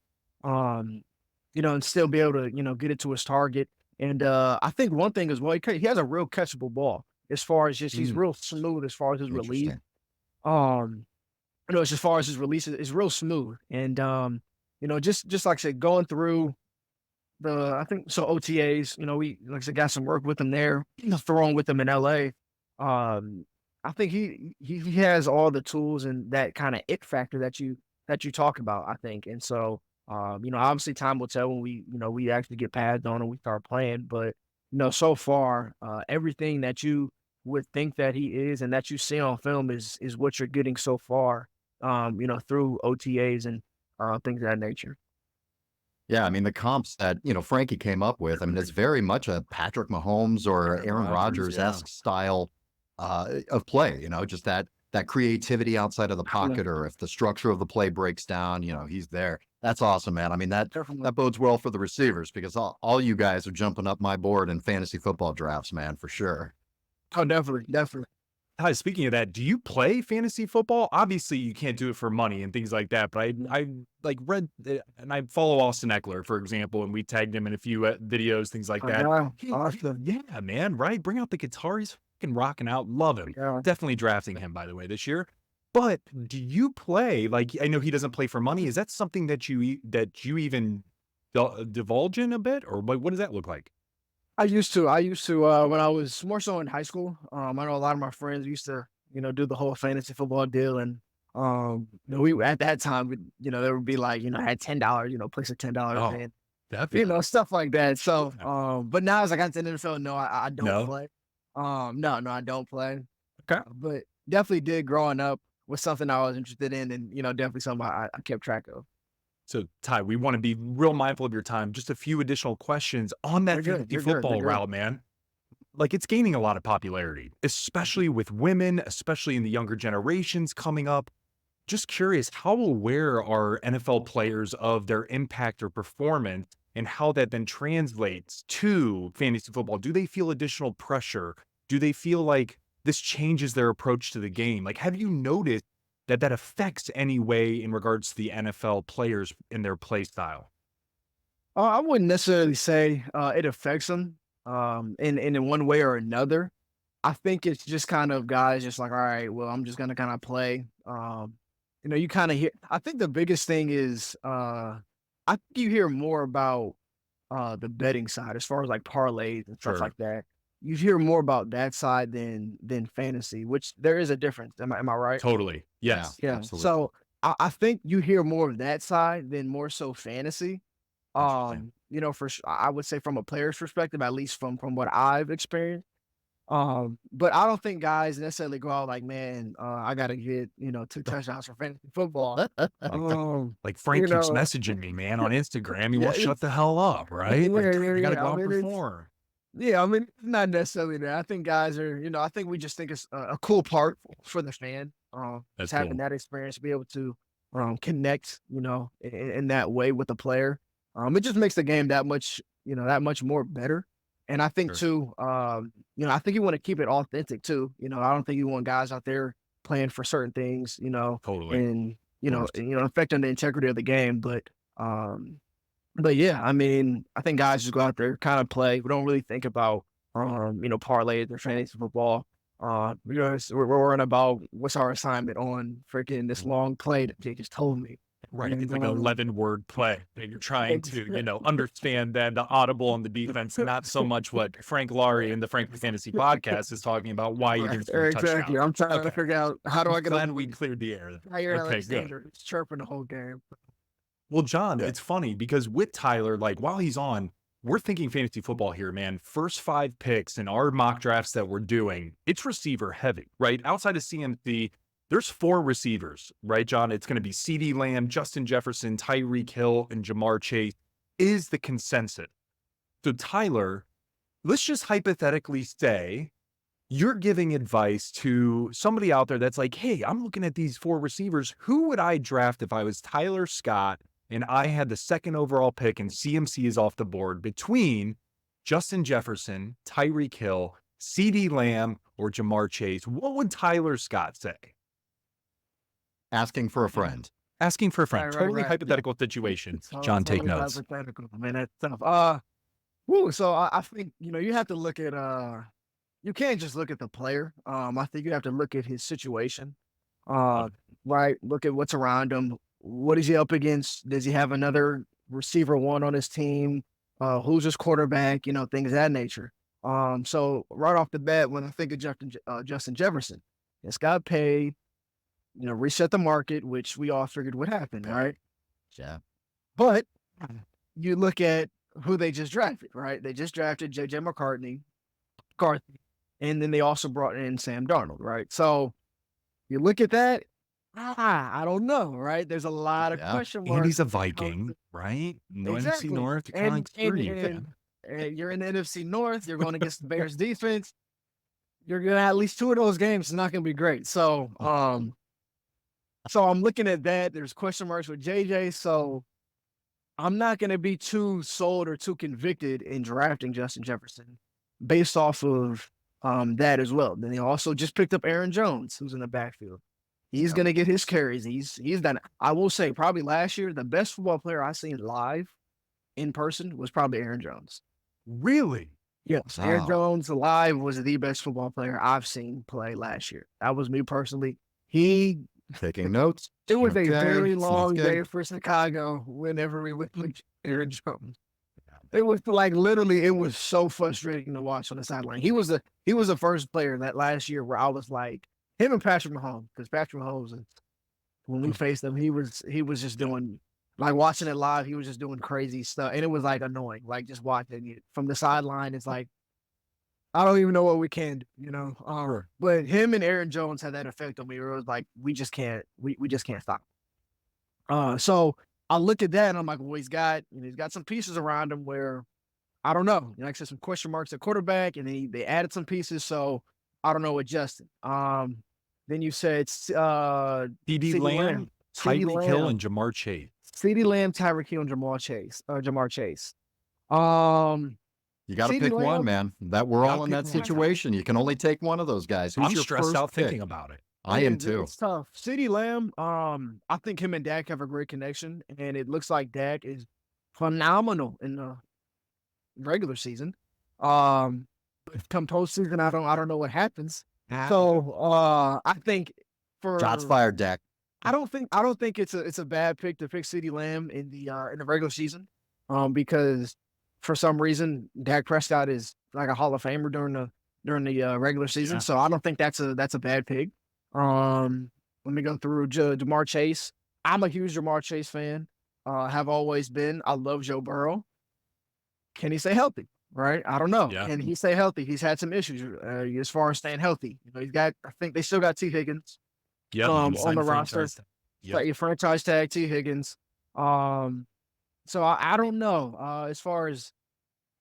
um, and still be able to, get it to his target. And I think one thing as well, he has a real catchable ball as far as just he's Mm, real smooth as far as his release. Interesting. Um, it's as far as his release is real smooth. And just like I said, going through I think so OTAs, we like I said, got some work with him there, throwing with him in LA. I think he has all the tools and that kind of it factor that you talk about, I think. And so obviously time will tell when we actually get pads on and we start playing. But so far, everything that you would think that he is and that you see on film is what you're getting so far, through OTAs and things of that nature. Yeah, I mean, the comps that, Frankie came up with, I mean, it's very much a Patrick Mahomes or Aaron Rodgers-esque style of play, just that creativity outside of the Yeah, pocket, or if the structure of the play breaks down, he's there. That's awesome, man. I mean, that definitely. that bodes well for the receivers, because all you guys are jumping up my board in fantasy football drafts, man, for sure. Oh, definitely, definitely. Hi, speaking of that, do you play fantasy football? Obviously, you can't do it for money and things like that, but I like read and I follow Austin Eckler, for example, and we tagged him in a few videos, things like Oh, that. yeah, He, awesome. yeah, man, right? Bring out the guitar. He's fucking rocking out. Love him. Yeah. Definitely drafting him, by the way, this year. But do you play? Like, I know he doesn't play for money. Is that something that you even divulge in a bit, or what does that look like? I used to when I was more so in high school. I know a lot of my friends used to, do the whole fantasy football deal. And we at that time, there would be like, I had $10, place of $10 Oh, in, definitely. stuff like that. So but now as I got to the NFL, no, I don't No. play. No, I don't play. Okay. But definitely did growing up was something I was interested in, and definitely something I kept track of. So, Ty, we want to be real mindful of your time. Just a few additional questions on that You're good. fantasy You're good. You're football good. route, man. Like, it's gaining a lot of popularity, especially with women, especially in the younger generations coming up. Just curious, how aware are NFL players of their impact or performance and how that then translates to fantasy football? Do they feel additional pressure? Do they feel like this changes their approach to the game? Like, have you noticed that affects any way in regards to the NFL players in their play style? I wouldn't necessarily say it affects them in one way or another. I think it's just kind of guys just like, all right, well, I'm just gonna kind of play. You kind of hear. I think the biggest thing is I think you hear more about the betting side as far as like parlays and stuff Sure. like that. You hear more about that side than fantasy, which there is a difference. Am I right? Totally. Yeah, Yes. Yeah. absolutely. So I think you hear more of that side than more so fantasy. Interesting. I would say from a player's perspective, at least from what I've experienced. But I don't think guys necessarily go out like, man, I gotta get, 2 touchdowns for fantasy football. Like You Frank keeps know, messaging me, man, on Instagram. He yeah, won't shut the hell up, right? Like, I gotta yeah. go out and perform. I mean, it's not necessarily that. I think guys are, I think we just think it's a cool part for the fan. That's Just having cool. that experience, be able to connect, in that way with the player. It just makes the game that much more better. And I think Sure. too, I think you want to keep it authentic too. I don't think you want guys out there playing for certain things, Totally. and Of course. affecting the integrity of the game. But yeah, I mean, I think guys just go out there, kind of play. We don't really think about, parlays or fantasy football. We're worrying about what's our assignment on freaking this long play that they just told me. Right. And, It's like an 11-word play and you're trying to, understand then the audible on the defense, not so much what Frank Laurie in the Frankly Fantasy podcast is talking about, why you didn't score a touchdown. Exactly. I'm trying to figure out how do I get Glad we cleared the air. Tyler Okay, Alexander is chirping the whole game. Well, John, it's funny because with Tyler, like while he's on, we're thinking fantasy football here, man. First 5 picks in our mock drafts that we're doing, it's receiver heavy, right? Outside of CMC, there's 4 receivers, right, John? It's going to be CeeDee Lamb, Justin Jefferson, Tyreek Hill, and Jamar Chase is the consensus. So Tyler, let's just hypothetically say you're giving advice to somebody out there that's like, hey, I'm looking at these 4 receivers. Who would I draft if I was Tyler Scott and I had the 2nd overall pick and CMC is off the board between Justin Jefferson, Tyreek Hill, CeeDee Lamb, or Jamar Chase? What would Tyler Scott say? Asking for a friend. Asking for a friend. Right, Totally right. hypothetical situation. Oh, John, take totally notes. hypothetical. Man, that's tough. So I think you have to look at you can't just look at the player. I think you have to look at his situation. Right. Look at what's around him. What is he up against? Does he have another receiver 1 on his team? Who's his quarterback? Things of that nature. So right off the bat, when I think of Justin Jefferson, it's got paid, reset the market, which we all figured would happen, right? Yeah. But you look at who they just drafted, right? They just drafted J.J. McCarthy, and then they also brought in Sam Darnold, right? So you look at that, I don't know, right? There's a lot of question marks. And he's a Viking, right? No Exactly. NFC North, you're kind of screwed. And you're in the NFC North, you're going against the Bears defense. You're going to have at least 2 of those games. It's not going to be great. So, so I'm looking at that. There's question marks with JJ. So I'm not going to be too sold or too convicted in drafting Justin Jefferson based off of that as well. Then they also just picked up Aaron Jones, who's in the backfield. He's going to get his carries. He's done. I will say probably last year, the best football player I seen live in person was probably Aaron Jones. Really? Yes. Wow. Aaron Jones live was the best football player I've seen play last year. That was me personally. Taking notes. It was a Okay, very sounds long good. day for Chicago whenever we went with Aaron Jones. It was like literally, it was so frustrating to watch on the sideline. He was the first player that last year where I was like, him and Patrick Mahomes, because Patrick Mahomes, when we faced him, he was just doing, like watching it live, he was just doing crazy stuff. And it was like annoying, like just watching it from the sideline. It's like, I don't even know what we can do, But him and Aaron Jones had that effect on me where it was like, we just can't stop. So I looked at that and I'm like, well, he's got some pieces around him where I don't know. Like I said, some question marks at quarterback, and then they added some pieces. So I don't know what Justin. Then you said CeeDee Lamb, Tyreek Hill, and Jamar Chase. CeeDee Lamb, Tyreek Hill, and Jamar Chase. You got to CeeDee pick one, Lamb? man. That we're all in that situation. You can only take one of those guys. Who's I'm your stressed first out pick? thinking about it. I am too. It's tough. CeeDee Lamb, I think him and Dak have a great connection, and it looks like Dak is phenomenal in the regular season. But come postseason, I don't know what happens. So I think for Shots fired, Dak. I don't think it's a bad pick to pick CeeDee Lamb in the regular season, because for some reason Dak Prescott is like a Hall of Famer during the regular season. Yeah. So I don't think that's a bad pick. Let me go through Jamar Chase. I'm a huge Jamar Chase fan. Have always been. I love Joe Burrow. Can he stay healthy? Right? I don't know. Yeah. Can he stay healthy? He's had some issues as far as staying healthy. I think they still got T. Higgins. Yep, on he the signed roster. franchise tag. Yep. Like your franchise tag, T. Higgins. So I don't know. As far as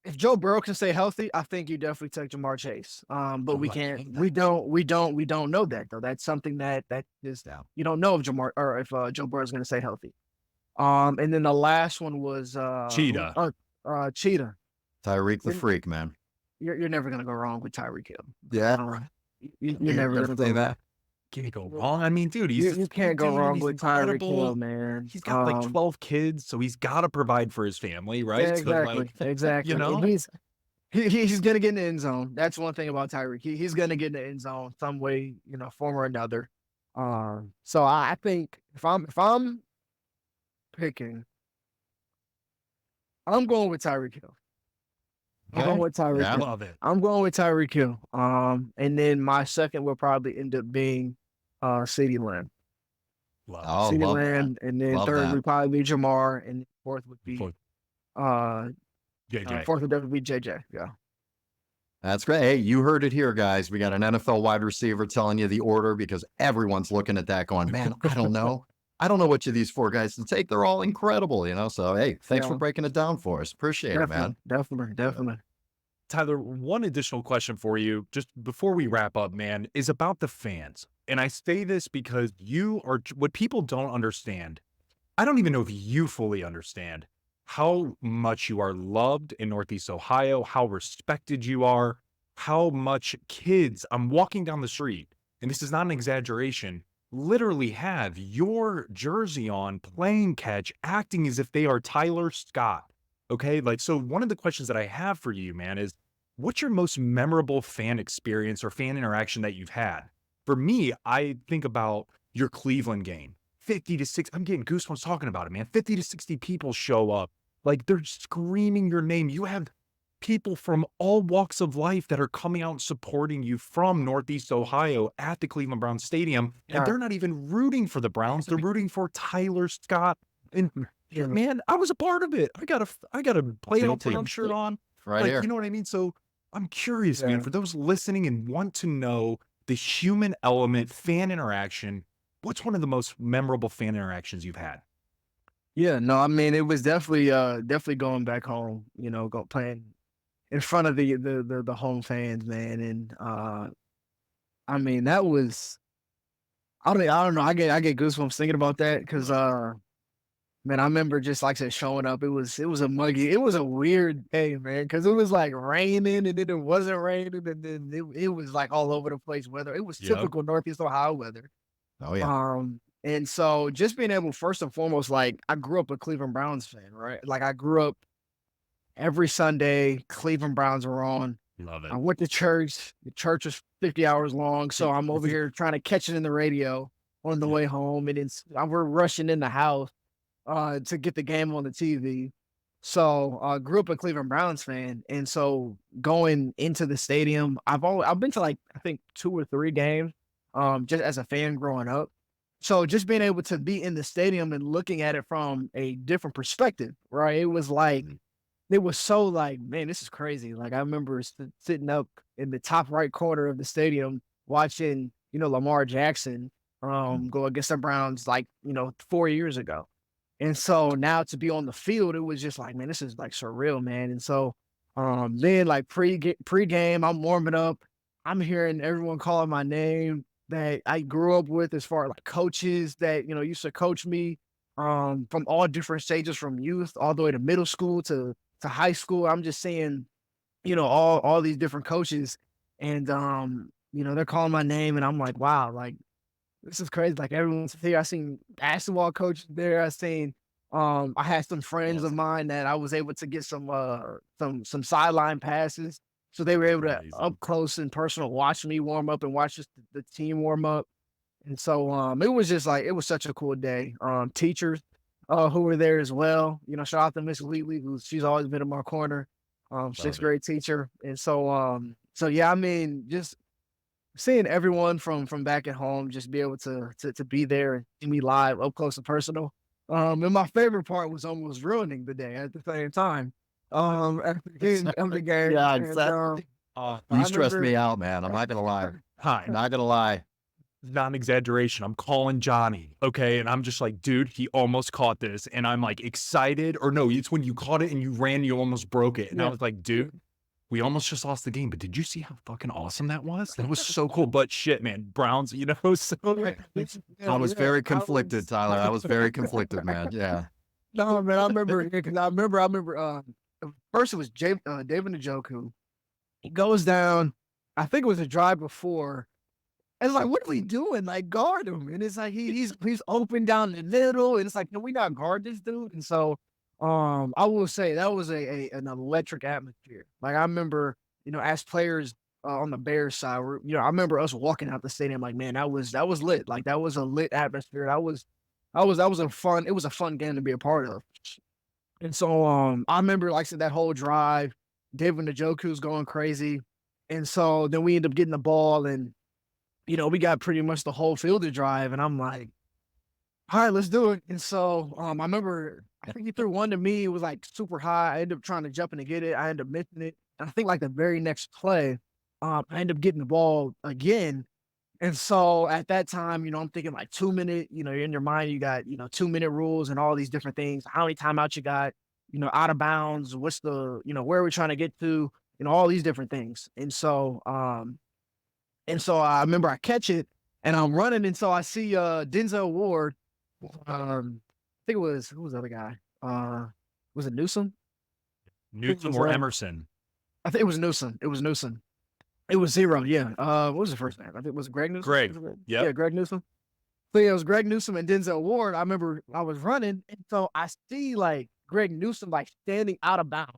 if Joe Burrow can stay healthy, I think you definitely take Jamar Chase. But we can't. We don't know that though. That's something that is you don't know if Joe Burrow is going to stay healthy. And then the last one was Cheetah. Cheetah. Tyreek the Freak, man. You're never going to go wrong with Tyreek Hill. Yeah. You're never going to say go that. Can't go wrong. I mean, dude, he's You can't go wrong he's with Tyreek incredible. Hill, man. He's got like 12 kids, so he's got to provide for his family, right? Yeah, So, exactly. like, Exactly. you know? And He's gonna get in the end zone. That's one thing about Tyreek. He's gonna get in the end zone some way, form or another. So I think if I'm picking, I'm going with Tyreek Hill. I'm Okay. going with Tyreek Yeah. Hill. Love it. I'm going with Tyreek Hill. And then my second will probably end up being CeeDee Lamb. Love it. Oh, CeeDee love Lamb, and then Love third that. would probably be Jamar, and fourth would be Fourth, uh JJ. fourth would definitely be JJ. Yeah. That's great. Hey, you heard it here, guys. We got an NFL wide receiver telling you the order because everyone's looking at that going, man, I don't know. I don't know which of these four guys to take. They're all incredible, So, hey, thanks for Yeah. breaking it down for us. Appreciate it, man. Definitely. Tyler, one additional question for you, just before we wrap up, man, is about the fans. And I say this because you are what people don't understand. I don't even know if you fully understand how much you are loved in Northeast Ohio, how respected you are, how much kids, I'm walking down the street, and this is not an exaggeration, literally have your jersey on, playing catch, acting as if they are Tyler Scott. Okay. So one of the questions that I have for you, man, is what's your most memorable fan experience or fan interaction that you've had? For me, I think about your Cleveland game. 50 to 60, I'm getting goosebumps talking about it, man. 50 to 60 people show up. Like they're screaming your name. You have people from all walks of life that are coming out and supporting you from Northeast Ohio at the Cleveland Browns Stadium. And Yeah. they're not even rooting for the Browns. They're rooting for Tyler Scott. And Yeah. man, I was a part of it. I got a playoff team. Brown shirt on. Right here. You know what I mean? So I'm curious, man, Yeah. for those listening and want to know the human element, fan interaction, what's one of the most memorable fan interactions you've had? Yeah, no, I mean, it was definitely going back home, go playing in front of the home fans, man. And I mean, that was I don't know, I get goosebumps thinking about that because man, I remember just like I said, showing up. It was a weird day, man, because it was like raining and then it wasn't raining, and then it was like all over the place weather. It was Yep. typical Northeast Ohio weather. Oh, yeah. And so just being able, first and foremost, like I grew up a Cleveland Browns fan, right? Like I grew up every Sunday, Cleveland Browns were on. Love it. I went to church. The church was 50 hours long. So I'm over here trying to catch it in the radio on the way home. And we're rushing in the house to get the game on the TV. So I grew up a Cleveland Browns fan. And so going into the stadium, I've been to like, I think 2 or 3 games just as a fan growing up. So just being able to be in the stadium and looking at it from a different perspective, right? It was like, it was so like, man, this is crazy. Like I remember sitting up in the top right corner of the stadium watching, Lamar Jackson go against the Browns like, 4 years ago. And so now to be on the field, it was just like, man, this is like surreal, man. And so then like pre-game, I'm warming up. I'm hearing everyone calling my name that I grew up with as far as like coaches that, used to coach me from all different stages, from youth all the way to middle school to high school. I'm just saying, all these different coaches, and they're calling my name, and I'm like, wow, like this is crazy. Like everyone's here. I seen basketball coaches there. I had some friends of mine that I was able to get some sideline passes. So they were able to Amazing. up close and personal watch me warm up and watch the team warm up. And so it was just like, it was such a cool day. Teachers who were there as well. Shout out to Miss Wheatley, she's always been in my corner. Sixth grade teacher. And so yeah, I mean, just seeing everyone from back at home, just be able to be there and see me live up close and personal. And my favorite part was almost ruining the day at the same time. At the end of the game. Yeah, And, exactly. I You stressed remember- me out, man. I'm not going to lie. Hi, Not going to lie. not an exaggeration. I'm calling Johnny. Okay. And I'm just like, dude, he almost caught this. And I'm like excited. Or no, it's when you caught it and you ran, you almost broke it. And I Yeah. was like, dude, we almost just lost the game. But did you see how fucking awesome that was? That was so cool. But shit, man, Browns, so I was very conflicted, Tyler. I was very conflicted, man. Yeah. No, man, I remember because I remember first it was David Njoku. He goes down. I think it was a drive before. And it's like, what are we doing? Like, guard him. And it's like he's open down the middle. And it's like, can we not guard this dude? And so I will say that was an electric atmosphere. Like I remember, as players on the Bears side, I remember us walking out the stadium like, man, that was lit. Like that was a lit atmosphere. That was a fun. It was a fun game to be a part of. And so, I remember, like I said, that whole drive, David Njoku's going crazy, and so then we end up getting the ball, and we got pretty much the whole field to drive, and I'm like, all right, let's do it. And so, I remember, I think he threw one to me. It was like super high. I ended up trying to jump in and get it. I ended up missing it. And I think like the very next play, I ended up getting the ball again. And so at that time, I'm thinking like 2 minute, in your mind, you got, 2 minute rules and all these different things. How many timeouts you got, out of bounds, what's the, where are we trying to get to, all these different things. And so I remember I catch it and I'm running. And so I see Denzel Ward. I think it was, who was the other guy? Was it Newsom? Newsom or Emerson? I think it was Newsom. It was Newsom. It was Zero, yeah. What was the first name? I think it was Greg Newsom. Greg. Yeah, Greg Newsom. So yeah, it was Greg Newsom and Denzel Ward. I remember I was running, and so I see like Greg Newsom like standing out of bounds.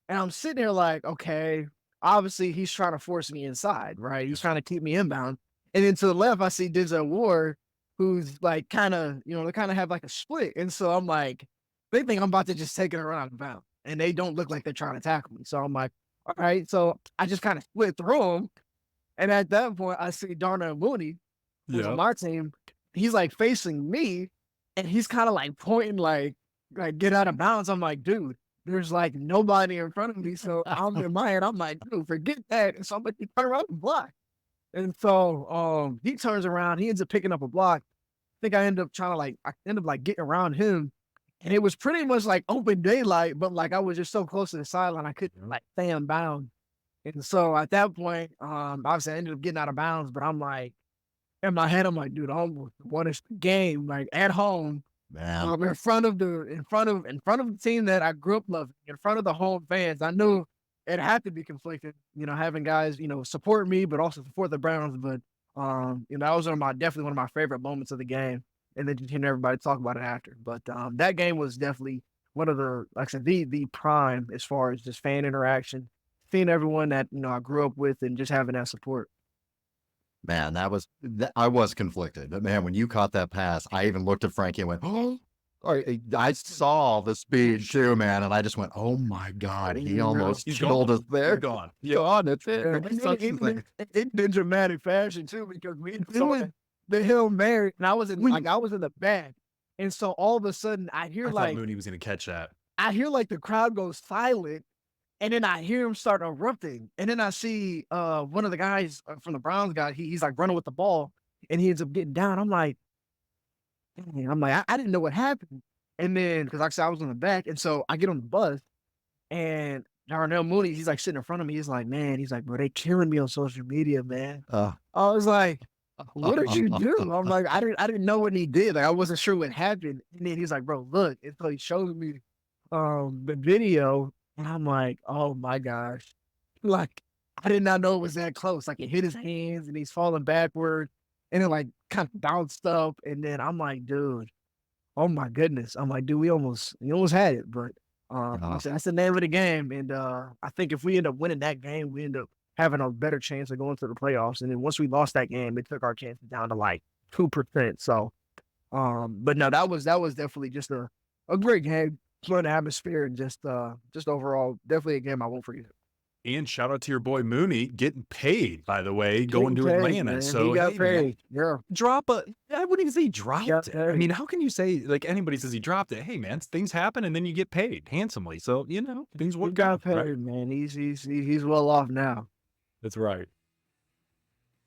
And I'm sitting there like, okay, obviously he's trying to force me inside, right? He's trying to keep me inbound. And then to the left, I see Denzel Ward, who's like kind of, they kind of have like a split. And so I'm like, they think I'm about to just take it around out of bounds. And they don't look like they're trying to tackle me. So I'm like, all right. So I just kind of split through them. And at that point, I see Darnell Mooney, who's on my team. He's like facing me, and he's kind of like pointing like get out of bounds. I'm like, dude, there's like nobody in front of me. So I'm in my head, I'm like, dude, forget that. And so I'm like, you turn around and block. And so he turns around, he ends up picking up a block. I think I end up getting around him. And it was pretty much like open daylight, but like I was just so close to the sideline, I couldn't like stay unbound. And so at that point, obviously I ended up getting out of bounds, but I'm like, in my head, I'm like, dude, I almost won this game, like at home, in front of the team that I grew up loving, in front of the home fans. I knew it had to be conflicted, having guys, support me, but also support the Browns. But that was definitely one of my favorite moments of the game. And then just hearing everybody talk about it after. But that game was definitely one of the, like I said, the prime as far as just fan interaction, seeing everyone that I grew up with and just having that support. Man, I was conflicted. But man, when you caught that pass, I even looked at Frankie and went, oh, I saw the speed too, man. And I just went, oh my God, he almost killed us there. He's gone. Gone, that's it. It in dramatic fashion too, because we doing the Hail Mary, and I was in the back. And so all of a sudden I thought Mooney was going to catch that. I hear like the crowd goes silent, and then I hear him start erupting. And then I see one of the guys from the Browns he's like running with the ball, and he ends up getting down. I'm like, I didn't know what happened. And then, because like I said, I was in the back, and so I get on the bus, and Darnell Mooney, he's like sitting in front of me. He's like, bro, they killing me on social media, man. I was like, what did you do? I'm like, I didn't know what he did. Like, I wasn't sure what happened. And then he's like, bro, look. And so he shows me the video, and I'm like, oh my gosh. Like, I did not know it was that close. Like, it hit his hands, and he's falling backward, and it like kind of bounced up. And then I'm like, dude, oh my goodness. I'm like, dude, we almost had it. But that's the name of the game. And I think if we end up winning that game, we end up having a better chance of going to the playoffs. And then once we lost that game, it took our chances down to like 2%. So, but no, that was definitely just a great game, fun atmosphere, and just overall, definitely a game I won't forget. And shout out to your boy Mooney getting paid, by the way, going to Atlanta. Man. So he got paid. Yeah. I wouldn't even say he dropped it. I mean, how can you say, like, anybody says he dropped it? Hey, man, things happen, and then you get paid handsomely. So, things work. He got paid, right? man. He's well off now. That's right.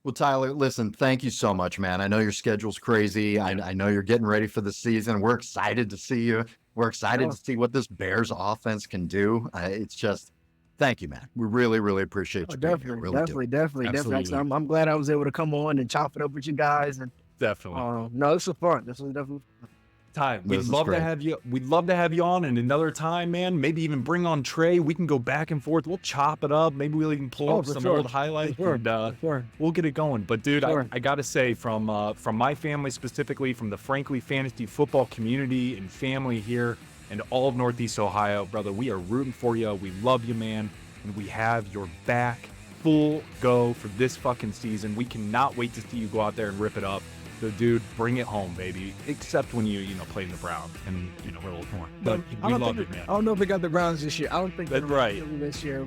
Well, Tyler, listen, thank you so much, man. I know your schedule's crazy. I know you're getting ready for the season. We're excited to see you. We're excited to see what this Bears offense can do. It's just, thank you, man. We really, really appreciate you. Definitely. I'm glad I was able to come on and chop it up with you guys. And definitely. No, this was fun. This was definitely fun. Ty, we'd love to have you. We'd love to have you on, and another time, man. Maybe even bring on Trey. We can go back and forth. We'll chop it up. Maybe we'll even pull up some old highlights. And, we'll get it going. But dude, I gotta say, from my family specifically, from the Frankly Fantasy Football community and family here, and all of Northeast Ohio. Brother, we are rooting for you. We love you, man. And we have your back full go for this fucking season. We cannot wait to see you go out there and rip it up. So, dude, bring it home, baby. Except when you play in the Browns and, we're a little more. But we love it, man. I don't know if they got the Browns this year. I don't think That's right. This year,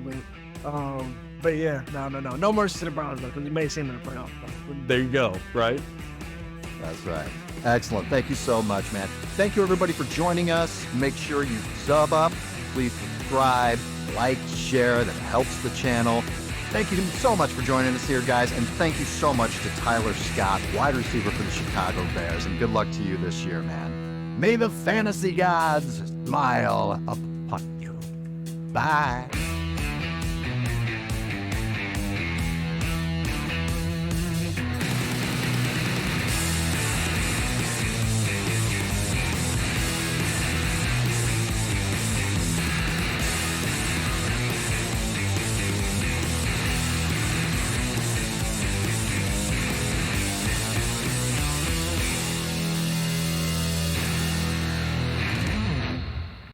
but yeah, no mercy to the Browns though, because we may see them in the playoffs. There you go, right? That's right. Excellent. Thank you so much, man. Thank you, everybody, for joining us. Make sure you sub up. Please subscribe, like, share. That helps the channel. Thank you so much for joining us here, guys. And thank you so much to Tyler Scott, wide receiver for the Chicago Bears. And good luck to you this year, man. May the fantasy gods smile upon you. Bye.